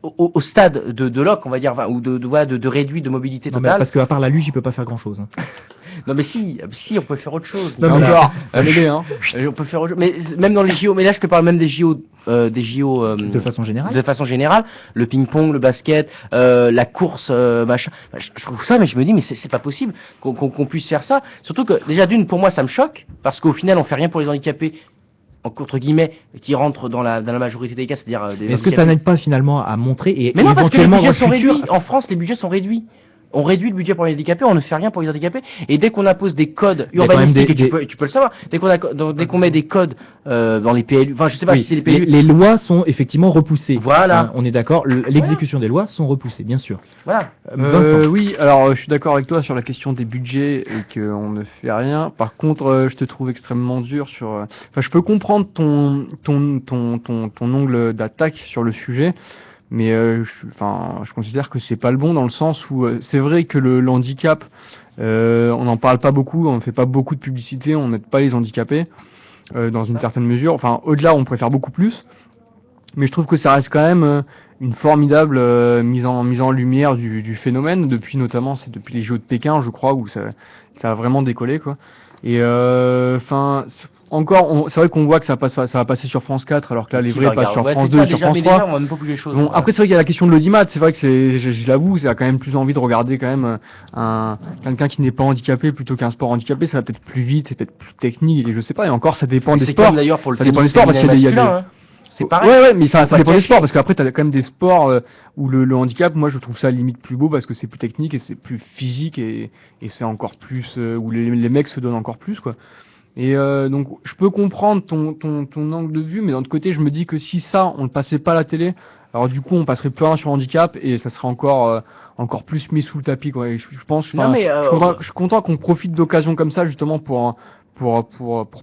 au stade de LOC, on va dire, ou de réduit de mobilité totale. Non, parce qu'à part la luge, il peut pas faire grand chose. Non mais si, on peut faire autre chose. Non, mais on peut faire autre chose. Mais même dans les JO, mais là je te parle même des JO, de façon générale. De façon générale, le ping-pong, le basket, la course, machin. Je trouve ça, mais je me dis, mais c'est pas possible qu'on puisse faire ça. Surtout que déjà d'une, pour moi, ça me choque parce qu'au final, on fait rien pour les handicapés. Entre guillemets, qui rentrent dans la majorité des cas, c'est-à-dire des. Est-ce que ça n'aide pas finalement à montrer et mais non, parce que les budgets sont réduits. En France, les budgets sont réduits. On réduit le budget pour les handicapés, on ne fait rien pour les handicapés, et dès qu'on impose des codes urbanistiques, et tu peux le savoir, dès qu'on met des codes dans les PLU, enfin je sais pas si c'est les PLU. Les lois sont effectivement repoussées. Voilà. On est d'accord, l'exécution des lois sont repoussées, bien sûr. Voilà. Oui, alors je suis d'accord avec toi sur la question des budgets et qu'on ne fait rien. Par contre, je te trouve extrêmement dur sur. Enfin, je peux comprendre ton angle d'attaque sur le sujet. Mais je considère que c'est pas le bon dans le sens où c'est vrai que le handicap, on n'en parle pas beaucoup, on ne fait pas beaucoup de publicité, on n'aide pas les handicapés dans une certaine mesure. Enfin, au-delà, on préfère beaucoup plus. Mais je trouve que ça reste quand même une formidable mise en lumière du phénomène depuis les Jeux de Pékin, je crois, où ça a vraiment décollé quoi. Et encore, c'est vrai qu'on voit que ça va passer sur France 4, alors que là, les vrais passent sur France 2, sur France 3. Bon, après, c'est vrai qu'il y a la question de l'audimat. C'est vrai que je l'avoue, ça a quand même plus envie de regarder quand même quelqu'un qui n'est pas handicapé plutôt qu'un sport handicapé. Ça va peut-être plus vite, c'est peut-être plus technique, et je sais pas. Et encore, ça dépend des sports. D'ailleurs, pour le ça dépend des sports parce qu'il y a des. C'est pareil. Ouais, mais ça dépend des sports parce qu'après, t'as quand même des sports où le handicap, moi, je trouve ça limite plus beau parce que c'est plus technique et c'est plus physique et c'est encore plus où les mecs se donnent encore plus quoi. Et donc je peux comprendre ton angle de vue, mais d'un autre côté je me dis que si ça on le passait pas à la télé, alors du coup on passerait plus rien sur le handicap et ça serait encore plus mis sous le tapis quoi. Et je pense, je suis content qu'on profite d'occasions comme ça justement pour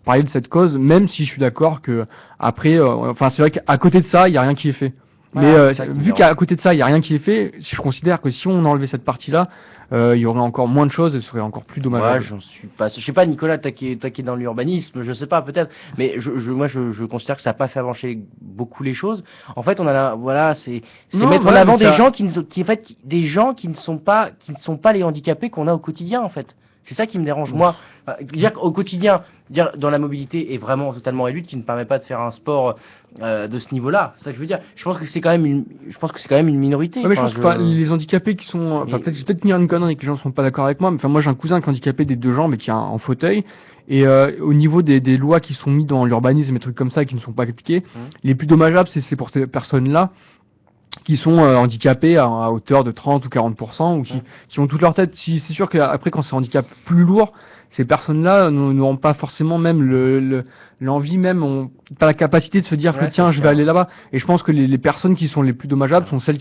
parler de cette cause, même si je suis d'accord que après, c'est vrai qu'à côté de ça il y a rien qui est fait. Voilà, mais vu qu'à côté de ça il y a rien qui est fait, je considère que si on enlevait cette partie là, il y aurait encore moins de choses et ce serait encore plus dommageable. Ouais, j'en suis pas. Je sais pas, Nicolas, toi qui est dans l'urbanisme, je sais pas, peut-être, mais moi je considère que ça n'a pas fait avancer beaucoup les choses. En fait, c'est mettre en avant des gens qui ne sont pas les handicapés qu'on a au quotidien, en fait. C'est ça qui me dérange, moi. Dire qu'au quotidien, dans la mobilité est vraiment totalement réduite, qui ne permet pas de faire un sport de ce niveau-là. C'est ça que je veux dire. Je pense que c'est quand même une minorité. Ouais, mais je pense que les handicapés qui sont, peut-être dire une connerie et que les gens ne sont pas d'accord avec moi, mais moi j'ai un cousin qui est handicapé des 2 jambes et qui est en fauteuil. Et au niveau des lois qui sont mises dans l'urbanisme et trucs comme ça qui ne sont pas appliquées, les plus dommageables c'est pour ces personnes-là qui sont handicapés à hauteur de 30 ou 40% ou qui ont toute leur tête. C'est sûr qu'après quand c'est un handicap plus lourd, ces personnes-là n'auront pas forcément même l'envie, même ont pas la capacité de se dire que tiens je vais aller là-bas. Et je pense que les personnes qui sont les plus dommageables sont celles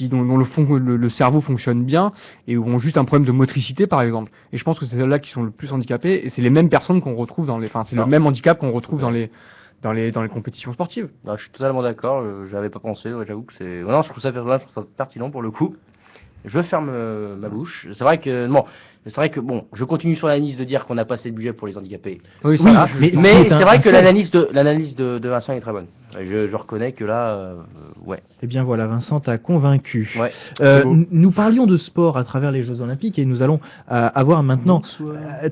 dont le cerveau fonctionne bien et ont juste un problème de motricité par exemple. Et je pense que c'est celles-là qui sont le plus handicapées et c'est les mêmes personnes qu'on retrouve c'est le même handicap qu'on retrouve dans les compétitions sportives. Je suis totalement d'accord, j'avais pas pensé, j'avoue que c'est... Non, je trouve ça pertinent pour le coup. Je ferme ma bouche. C'est vrai que je continue sur l'analyse de dire qu'on n'a pas assez de budget pour les handicapés. Oui, mais c'est vrai que l'analyse de Vincent est très bonne. Je reconnais que là, ouais. Eh bien voilà, Vincent t'a convaincu. Ouais. Nous parlions de sport à travers les Jeux Olympiques et nous allons avoir maintenant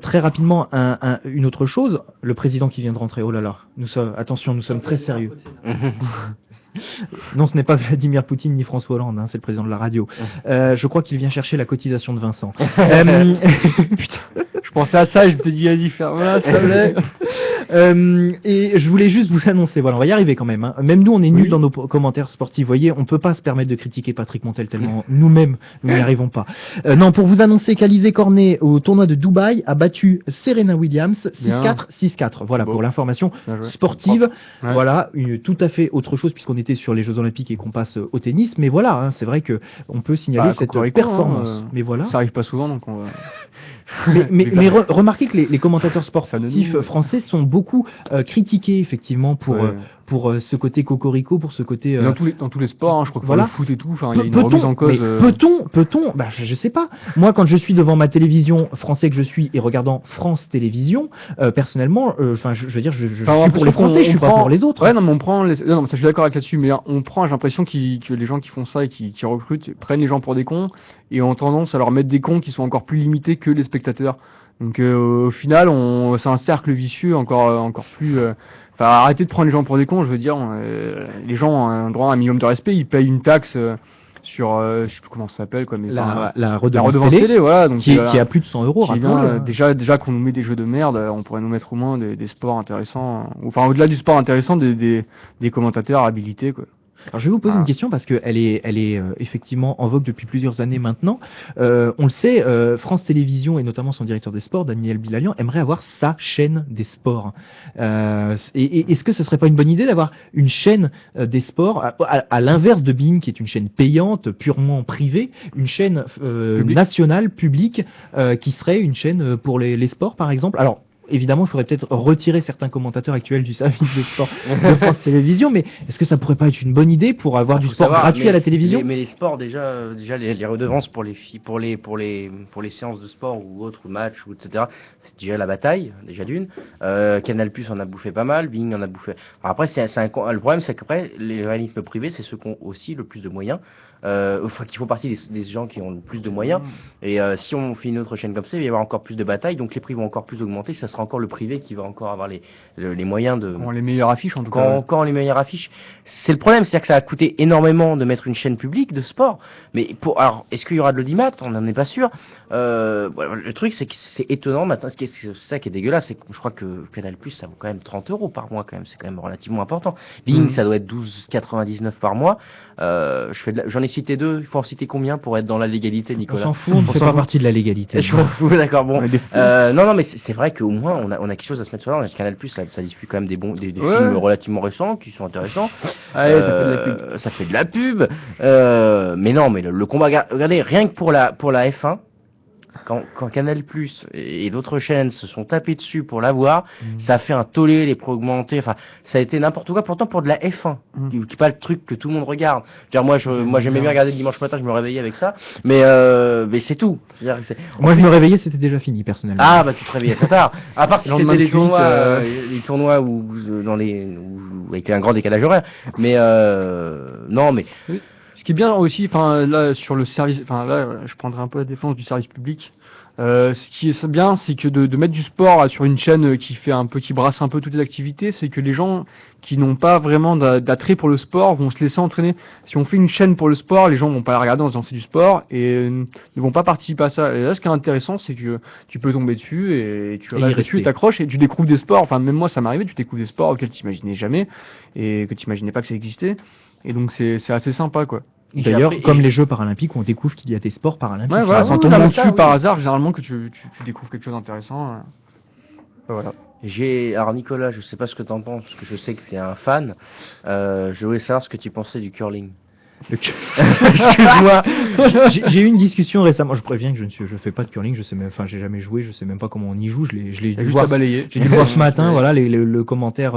très rapidement une autre chose. Le président qui vient de rentrer. Oh là là, nous sommes très sérieux. Non, ce n'est pas Vladimir Poutine ni François Hollande, c'est le président de la radio. Je crois qu'il vient chercher la cotisation de Vincent. Putain, je pensais à ça, je te dis vas-y ferme-la, ça l'est. Et je voulais juste vous annoncer, voilà, on va y arriver quand même. Même nous, on est nuls dans nos commentaires sportifs. Vous voyez, on peut pas se permettre de critiquer Patrick Montel tellement nous-mêmes, nous n'y arrivons pas. Non, pour vous annoncer qu'Alizé Cornet au tournoi de Dubaï a battu Serena Williams 6-4, 6-4. Voilà pour l'information sportive. Voilà, tout à fait autre chose puisqu'on était sur les Jeux Olympiques et qu'on passe au tennis. Mais voilà, c'est vrai que on peut signaler cette performance. Mais voilà, ça arrive pas souvent, donc on va... mais remarquez que les commentateurs sportifs français sont beaucoup critiqués effectivement pour ce côté cocorico, pour ce côté dans tous les sports, je crois que pour le foot et tout, il y a une remise en cause. Peut-on je sais pas. Moi, quand je suis devant ma télévision français que je suis et regardant France Télévisions, personnellement, je veux dire, je suis pour les Français, je suis pas pour les autres. Ouais, non, mais on prend non, je suis d'accord avec là-dessus, mais j'ai l'impression que les gens qui font ça et qui recrutent prennent les gens pour des cons et ont tendance à leur mettre des cons qui sont encore plus limités que les spectateurs. Donc au final, c'est un cercle vicieux encore plus. Arrêtez de prendre les gens pour des cons. Je veux dire, les gens ont un droit à un minimum de respect. Ils payent une taxe sur, je sais plus comment ça s'appelle, quoi, mais la redevance télé, voilà, donc qui a plus de 100 euros. Déjà qu'on nous met des jeux de merde, on pourrait nous mettre au moins des sports intéressants. Enfin, au-delà du sport intéressant, des commentateurs habilités, quoi. Alors je vais vous poser une question parce qu'elle est effectivement en vogue depuis plusieurs années maintenant. On le sait, France Télévisions et notamment son directeur des sports, Daniel Bilalian, aimerait avoir sa chaîne des sports. Et est-ce que ce serait pas une bonne idée d'avoir une chaîne des sports à l'inverse de Bein, qui est une chaîne payante, purement privée, une chaîne nationale, publique, qui serait une chaîne pour les sports par exemple. Alors évidemment, il faudrait peut-être retirer certains commentateurs actuels du service de sport de France Télévisions, mais est-ce que ça pourrait pas être une bonne idée pour avoir du sport gratuit à la télévision ? Mais les sports, déjà les redevances pour les séances de sport ou autres matchs, etc., c'est déjà la bataille, déjà d'une. Canal+ en a bouffé pas mal, Bing en a bouffé. Enfin, après, le problème, c'est qu'après, les organismes privés, c'est ceux qui ont aussi le plus de moyens. Qui font partie des gens qui ont le plus de moyens. Et si on fait une autre chaîne comme ça, il va y avoir encore plus de batailles, donc les prix vont encore plus augmenter. Ça sera encore le privé qui va encore avoir les moyens de... les meilleures affiches, en tout cas. Encore les meilleures affiches. C'est le problème, c'est-à-dire que ça a coûté énormément de mettre une chaîne publique de sport. Mais alors, est-ce qu'il y aura de l'audimat ? On n'en est pas sûr. Le truc, c'est que c'est étonnant maintenant. C'est ça qui est dégueulasse, c'est que je crois que Canal+, ça vaut quand même 30 € par mois, quand même. C'est quand même relativement important. Bing, ça doit être 12,99 par mois. J'en ai cité 2. Il faut en citer combien pour être dans la légalité, Nicolas ? On s'en fout, on ne fait pas partie de la légalité. Je m'en fous, d'accord, bon. Non, mais c'est vrai qu'au moins, on a quelque chose à se mettre sur l'ordre. Canal+, ça diffuse quand même des films relativement récents, qui sont intéressants. Ça fait de la pub. Mais non, mais le combat, regardez, rien que pour la F1, quand Canal+ et d'autres chaînes se sont tapés dessus pour l'avoir, ça a fait un tollé, les prix augmentés, enfin, ça a été n'importe quoi, pourtant pour de la F1, qui est pas le truc que tout le monde regarde. Moi, j'aimais bien regarder le dimanche matin, je me réveillais avec ça, mais c'est tout. Moi, je me réveillais, c'était déjà fini, personnellement. Ah, bah, tu te réveillais très tard. À part si c'était les tournois où avec un grand décalage horaire. Mais, non, mais... Ce qui est bien aussi, là, sur le service, là, je prendrai un peu la défense du service public. Ce qui est bien, c'est que de mettre du sport sur une chaîne qui brasse un peu toutes les activités, c'est que les gens qui n'ont pas vraiment d'attrait pour le sport vont se laisser entraîner. Si on fait une chaîne pour le sport, les gens vont pas la regarder en disant c'est du sport et ne vont pas participer à ça. Et là, ce qui est intéressant, c'est que tu peux tomber dessus et tu restes dessus, t'accroches et tu découvres des sports. Enfin, même moi, ça m'est arrivé, tu découvres des sports auxquels tu imaginais jamais et que tu imaginais pas que ça existait. Et donc, c'est assez sympa, quoi. D'ailleurs, comme les Jeux paralympiques, on découvre qu'il y a des sports paralympiques. Ouais, voilà, sans tomber dessus par hasard, généralement que tu découvres quelque chose d'intéressant. Voilà. Alors Nicolas, je sais pas ce que t'en penses, parce que je sais que tu es un fan. Je voulais savoir ce que tu pensais du curling. Excuse-moi. J'ai eu une discussion récemment. Je préviens que je fais pas de curling. J'ai jamais joué. Je sais même pas comment on y joue. Je l'ai dû voir. J'ai dû le voir ce matin. Voilà, le commentaire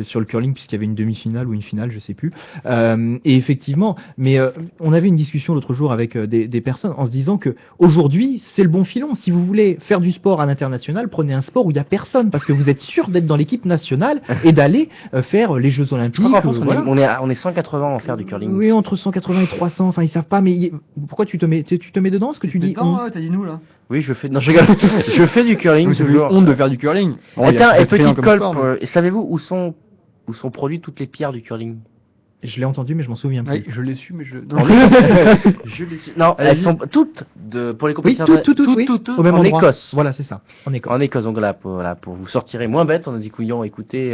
sur le curling puisqu'il y avait une demi-finale ou une finale, je sais plus. Et effectivement, mais on avait une discussion l'autre jour avec des personnes en se disant que aujourd'hui c'est le bon filon. Si vous voulez faire du sport à l'international, prenez un sport où il y a personne parce que vous êtes sûr d'être dans l'équipe nationale et d'aller faire les Jeux Olympiques. Voilà. On est 180 à en faire du curling. Oui, entre 180 et 300, enfin ils savent pas, mais pourquoi tu te mets dedans? Ce que tu dis t'as dit nous là. Oui, je fais du curling. C'est toujours honte de faire du curling. Tiens, et petite colle, savez-vous où sont produites toutes les pierres du curling? Je l'ai entendu, mais je m'en souviens plus. Oui, je l'ai su, mais je... Non, elles sont toutes pour les compétitions. Oui, toutes au même en endroit. Écosse. Voilà, c'est ça. En Écosse. Donc là, pour vous sortirez moins bête en ayant écouté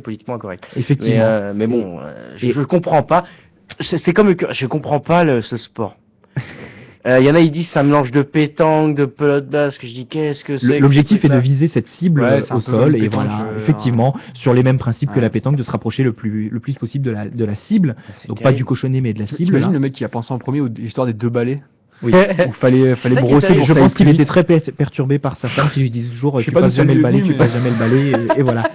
Politiquement Incorrect. Effectivement. Mais bon, je comprends pas. C'est comme je comprends pas ce sport. Y en a, ils disent c'est un mélange de pétanque, de pelote basque. Je dis qu'est-ce que c'est? L'objectif est de viser cette cible au sol et voilà, effectivement, sur les mêmes principes que la pétanque, de se rapprocher le plus possible de la cible. Donc pas du cochonnet mais de la cible. T'imagines le mec qui a pensé en premier l'histoire des 2 balais? Oui. Il fallait brosser. Je pense qu'il était très perturbé par sa femme qui lui dit toujours tu passes jamais le balai, tu passes jamais le balai et voilà.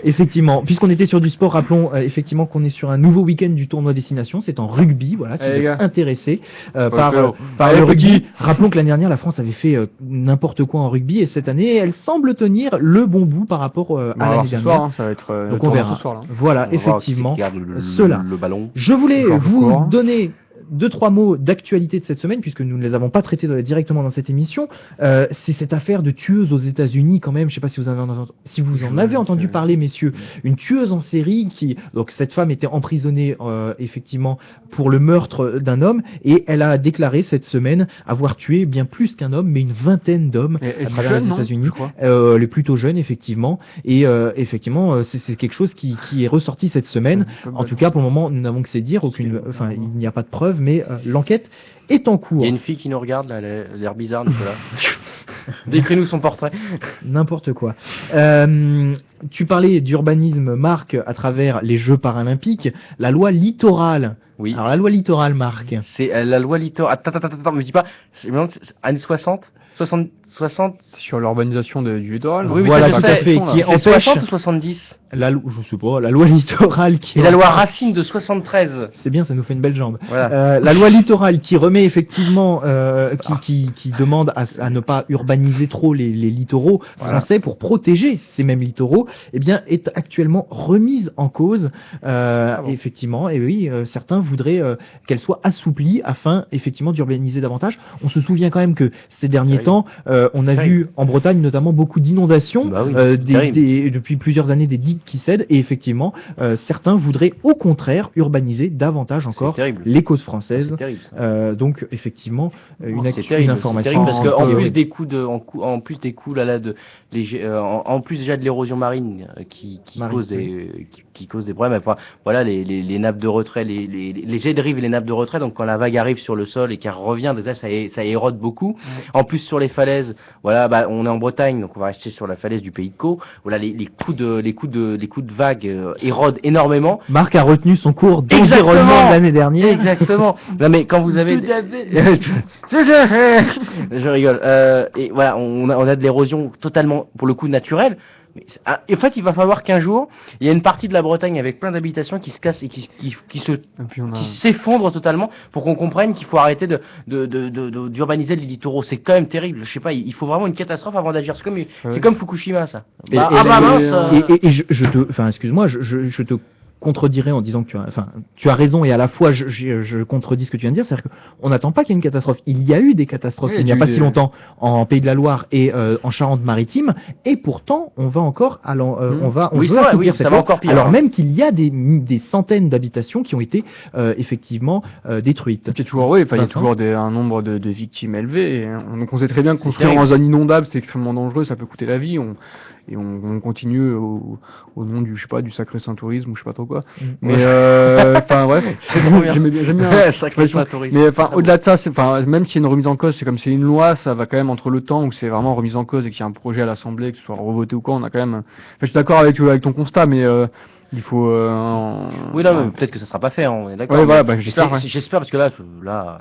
Effectivement, puisqu'on était sur du sport, rappelons effectivement qu'on est sur un nouveau week-end du tournoi Destination, c'est en rugby, voilà, si vous êtes intéressés par le rugby. Rappelons que l'année dernière la France avait fait n'importe quoi en rugby et cette année elle semble tenir le bon bout par rapport à l'année dernière. Ça va être donc on verra. Ce soir, là. Voilà, effectivement. Le ballon. Je voulais vous donner 2-3 mots d'actualité de cette semaine, puisque nous ne les avons pas traités directement dans cette émission. C'est cette affaire de tueuse aux États-Unis quand même. Je ne sais pas si vous en avez entendu parler, messieurs. Une tueuse en série donc cette femme était emprisonnée effectivement pour le meurtre d'un homme et elle a déclaré cette semaine avoir tué bien plus qu'un homme, mais une vingtaine d'hommes à travers les États-Unis. Les plutôt jeunes effectivement. Et effectivement, c'est quelque chose qui est ressorti cette semaine. En tout cas, pour le moment, nous n'avons que c'est dire. Il n'y a pas de preuves. Mais l'enquête est en cours. Il y a une fille qui nous regarde, là, elle a l'air bizarre, Nicolas. Décris-nous son portrait. N'importe quoi. Tu parlais d'urbanisme, Marc, à travers les Jeux paralympiques. La loi littorale. Oui. Alors la loi littorale, Marc. C'est la loi littorale. Attends, me dis pas. Années 60 sur l'urbanisation du littoral. Oui, voilà, tout à fait. Qui empêche 60 ou 70 je sais pas, la loi littorale qui... Et la loi Racine de 73. C'est bien, ça nous fait une belle jambe. Voilà. La loi littorale qui remet effectivement, qui demande à ne pas urbaniser trop les littoraux français pour protéger ces mêmes littoraux, eh bien, est actuellement remise en cause. Effectivement, et oui, certains voudraient qu'elle soit assouplie afin effectivement d'urbaniser davantage. On se souvient quand même que ces derniers temps, on a vu en Bretagne notamment beaucoup d'inondations, depuis plusieurs années des digues qui cèdent, et effectivement certains voudraient au contraire urbaniser davantage encore les côtes françaises. Donc effectivement une information. C'est terrible parce qu'en plus des coups en plus déjà de l'érosion marine qui cause des problèmes. Enfin, voilà les nappes de retrait, les jets de rive et les nappes de retrait. Donc quand la vague arrive sur le sol et qu'elle revient, déjà ça érode beaucoup. En plus sur les falaises, voilà, on est en Bretagne, donc on va rester sur la falaise du Pays de Caux. Voilà, les coups de vague érodent énormément. Marc a retenu son cours d'environnement de l'année dernière. Exactement. Non mais quand vous avez je rigole. Et voilà, on a de l'érosion totalement pour le coup naturelle. Mais, en fait, il va falloir qu'un jour, il y a une partie de la Bretagne avec plein d'habitations qui se cassent et qui s'effondrent totalement pour qu'on comprenne qu'il faut arrêter d'urbaniser les littoraux. C'est quand même terrible. Je sais pas, il faut vraiment une catastrophe avant d'agir. C'est comme Fukushima, ça. Excuse-moi, je te contredirais en disant que tu as raison et à la fois je contredis ce que tu viens de dire, c'est-à-dire qu'on n'attend pas qu'il y ait une catastrophe. Il y a eu des catastrophes il n'y a pas si longtemps en Pays de la Loire et en Charente-Maritime, et pourtant on va encore ça va encore pire, alors même qu'il y a des centaines d'habitations qui ont été effectivement détruites. Il y a toujours, il y a toujours un nombre de victimes élevé. Et donc on sait très bien que construire en zone inondable, c'est extrêmement dangereux, ça peut coûter la vie. On continue au nom du sacré Saint-Tourisme ou je sais pas trop quoi. Mais bref, j'aime bien sacré Saint-Tourisme. Mais au-delà de ça, même s'il y a une remise en cause, c'est comme c'est une loi, ça va quand même entre le temps où c'est vraiment remise en cause et qu'il y a un projet à l'Assemblée, que ce soit revoté ou quoi, on a quand même. Je suis d'accord avec ton constat, mais il faut. Oui, non, mais peut-être que ça sera pas fait, on est d'accord. Ouais, voilà, j'espère. J'espère parce que là.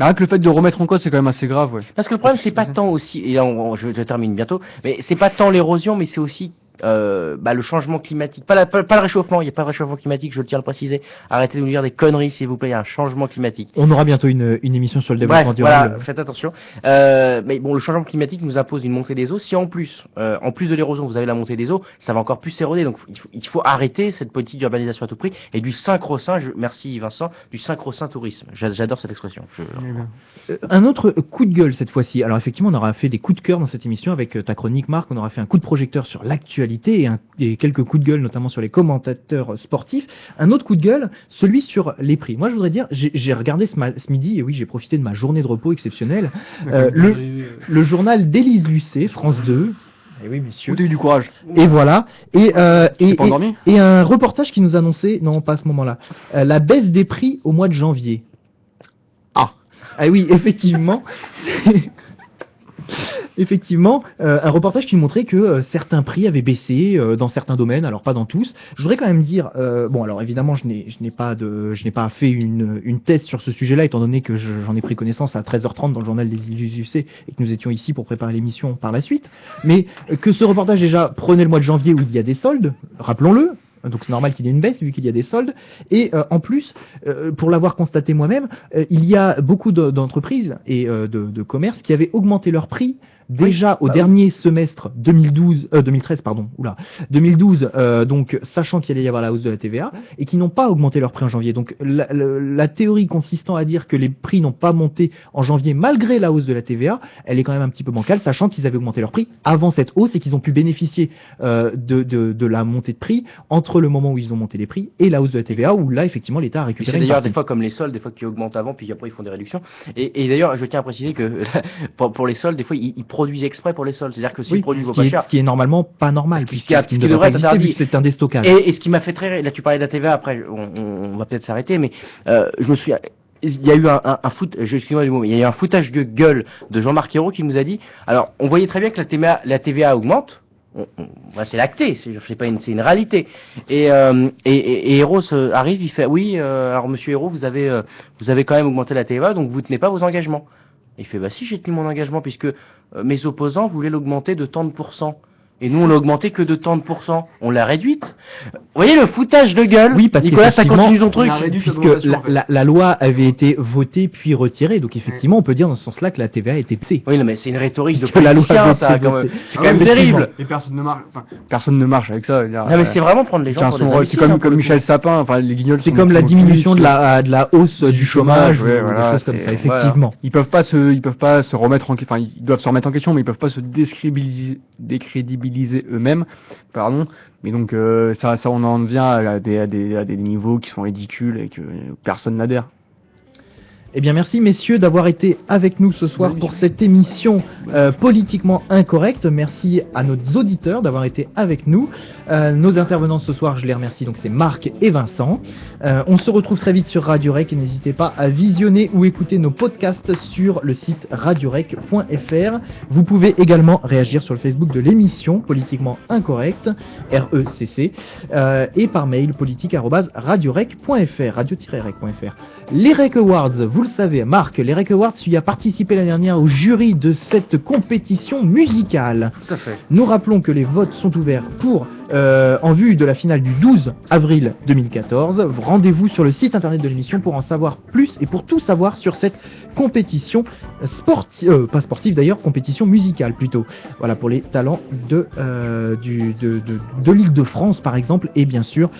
Rien que le fait de remettre en cause, c'est quand même assez grave, ouais. Parce que le problème, c'est pas tant aussi, et là, je termine bientôt, mais c'est pas tant l'érosion, mais c'est aussi le changement climatique, pas le réchauffement, il n'y a pas de réchauffement climatique, je tiens à le préciser. Arrêtez de nous dire des conneries, s'il vous plaît, il y a un changement climatique. On aura bientôt une émission sur le développement durable. Voilà, faites attention. Mais bon, le changement climatique nous impose une montée des eaux. Si en plus de l'érosion, vous avez la montée des eaux, ça va encore plus s'éroder. Donc il faut arrêter cette politique d'urbanisation à tout prix et du synchro-saint, merci Vincent, du synchro-saint tourisme. J'adore cette expression. Un autre coup de gueule cette fois-ci. Alors effectivement, on aura fait des coups de cœur dans cette émission avec ta chronique, Marc. On aura fait un coup de projecteur sur l'actualité et quelques coups de gueule, notamment sur les commentateurs sportifs. Un autre coup de gueule, celui sur les prix. Moi, je voudrais dire, j'ai regardé ce midi, et oui, j'ai profité de ma journée de repos exceptionnelle, le journal d'Élise Lucet, France 2. Et oui, messieurs. Vous avez eu du courage. Et voilà. Et un reportage qui nous annonçait, non, pas à ce moment-là, la baisse des prix au mois de janvier. Ah oui, effectivement. Effectivement, un reportage qui montrait que certains prix avaient baissé dans certains domaines, alors pas dans tous. Je voudrais quand même dire, alors évidemment, je n'ai pas fait une thèse sur ce sujet-là, étant donné que j'en ai pris connaissance à 13h30 dans le journal des UC et que nous étions ici pour préparer l'émission par la suite. Mais que ce reportage déjà prenait le mois de janvier où il y a des soldes, rappelons-le. Donc c'est normal qu'il y ait une baisse vu qu'il y a des soldes. Et en plus, pour l'avoir constaté moi-même, il y a beaucoup d'entreprises et de commerces qui avaient augmenté leurs prix déjà au dernier semestre 2012, donc sachant qu'il allait y avoir la hausse de la TVA, et qui n'ont pas augmenté leurs prix en janvier. Donc la théorie consistant à dire que les prix n'ont pas monté en janvier malgré la hausse de la TVA, elle est quand même un petit peu bancale, sachant qu'ils avaient augmenté leurs prix avant cette hausse et qu'ils ont pu bénéficier de la montée de prix entre le moment où ils ont monté les prix et la hausse de la TVA, où là effectivement l'État a récupéré une partie. D'ailleurs des fois comme les soldes, des fois qui augmentent avant puis après ils font des réductions. Et d'ailleurs je tiens à préciser que pour les soldes, des fois ils produisent exprès pour les soldes, c'est-à-dire que si le produit vaut pas cher, ce qui est normalement pas normal, ce qui devrait être interdit, c'est un déstockage. Et ce qui m'a fait très rire, là tu parlais de la TVA, après on va peut-être s'arrêter, mais je me souviens, il y a eu excusez-moi du mot, mais il y a eu un foutage de gueule de Jean-Marc Ayrault qui nous a dit, alors on voyait très bien que la TVA augmente. C'est l'acté, c'est une réalité. Et Ayrault arrive, il fait oui, alors monsieur Ayrault, vous avez quand même augmenté la TVA, donc vous tenez pas vos engagements. Et il fait si j'ai tenu mon engagement puisque mes opposants voulaient l'augmenter de tant de %. Et nous, on l'a augmenté que de tant de %. On l'a réduite. Vous voyez le foutage de gueule. Oui, parce Nicolas, ça continue ton truc. Puisque la loi avait été votée puis retirée. Donc effectivement, on peut dire dans ce sens-là que la TVA a été payée. Oui, mais c'est une rhétorique de politicien, ça. C'est quand même terrible. Et personne ne marche avec ça. Non, mais c'est vraiment prendre les gens pour des imbéciles. C'est comme Michel Sapin, les guignols. C'est comme la diminution de la hausse du chômage, des choses comme ça, effectivement. Ils peuvent pas se remettre en question, ils doivent se remettre en question, mais ils peuvent pas se décrédibiliser eux-mêmes, mais donc ça on en vient à des niveaux qui sont ridicules et que personne n'adhère. Eh bien merci messieurs d'avoir été avec nous ce soir pour cette émission politiquement incorrecte. Merci à nos auditeurs d'avoir été avec nous. Nos intervenants ce soir, je les remercie, donc c'est Marc et Vincent. On se retrouve très vite sur Radio Rec et n'hésitez pas à visionner ou écouter nos podcasts sur le site radiorec.fr. Vous pouvez également réagir sur le Facebook de l'émission politiquement incorrecte, RECC, et par mail politique@radiorec.fr, radio-rec.fr. Les Rec Awards, vous le savez, Marc, les Rec Awards, tu y as participé l'année dernière au jury de cette compétition musicale. Tout à fait. Nous rappelons que les votes sont ouverts pour en vue de la finale du 12 avril 2014. Rendez-vous sur le site internet de l'émission pour en savoir plus et pour tout savoir sur cette compétition sportive, pas sportive d'ailleurs, compétition musicale plutôt. Voilà, pour les talents de l'Île-de-France par exemple, et bien sûr,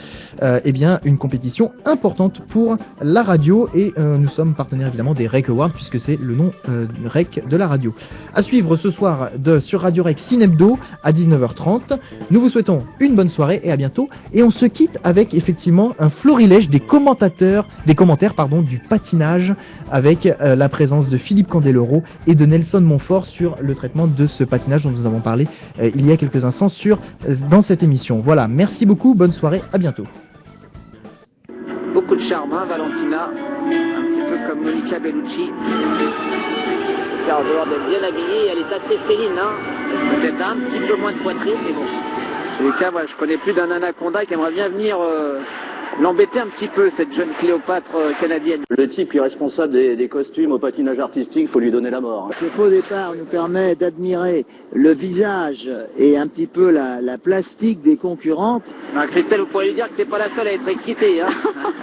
eh bien une compétition importante pour la radio, et nous sommes partenaires évidemment des Rec Awards puisque c'est le nom Rec de la radio. À suivre ce soir sur Radio Rec Cinebdo à 19h30. Nous vous souhaitons une bonne soirée et à bientôt, et on se quitte avec effectivement un florilège des commentaires du patinage, avec la présence de Philippe Candeloro et de Nelson Montfort sur le traitement de ce patinage dont nous avons parlé il y a quelques instants dans cette émission. Voilà, merci beaucoup, bonne soirée, à bientôt. Beaucoup de charme, hein, Valentina, un petit peu comme Monica Bellucci. Serveur d'être bien habillée, elle est assez féline, hein. Peut-être un petit peu moins de poitrine, mais bon. En tous les cas, voilà, je connais plus d'un anaconda qui aimerait bien venir l'embêter un petit peu, cette jeune Cléopâtre canadienne. Le type qui est responsable des costumes au patinage artistique, faut lui donner la mort. Ce faux départ nous permet d'admirer le visage et un petit peu la plastique des concurrentes. Christelle, vous pourriez lui dire que c'est pas la seule à être excitée, hein.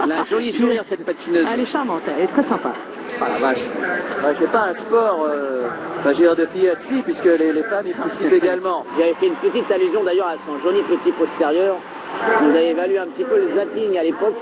Elle a un joli sourire, cette patineuse. Elle est charmante, elle est très sympa. Ah la vache. Ouais, c'est pas un sport, je veux dire, de fille à fille, puisque les femmes y participent également. J'avais fait une petite allusion d'ailleurs à son joli petit postérieur. Vous avez valu un petit peu le zapping à l'époque.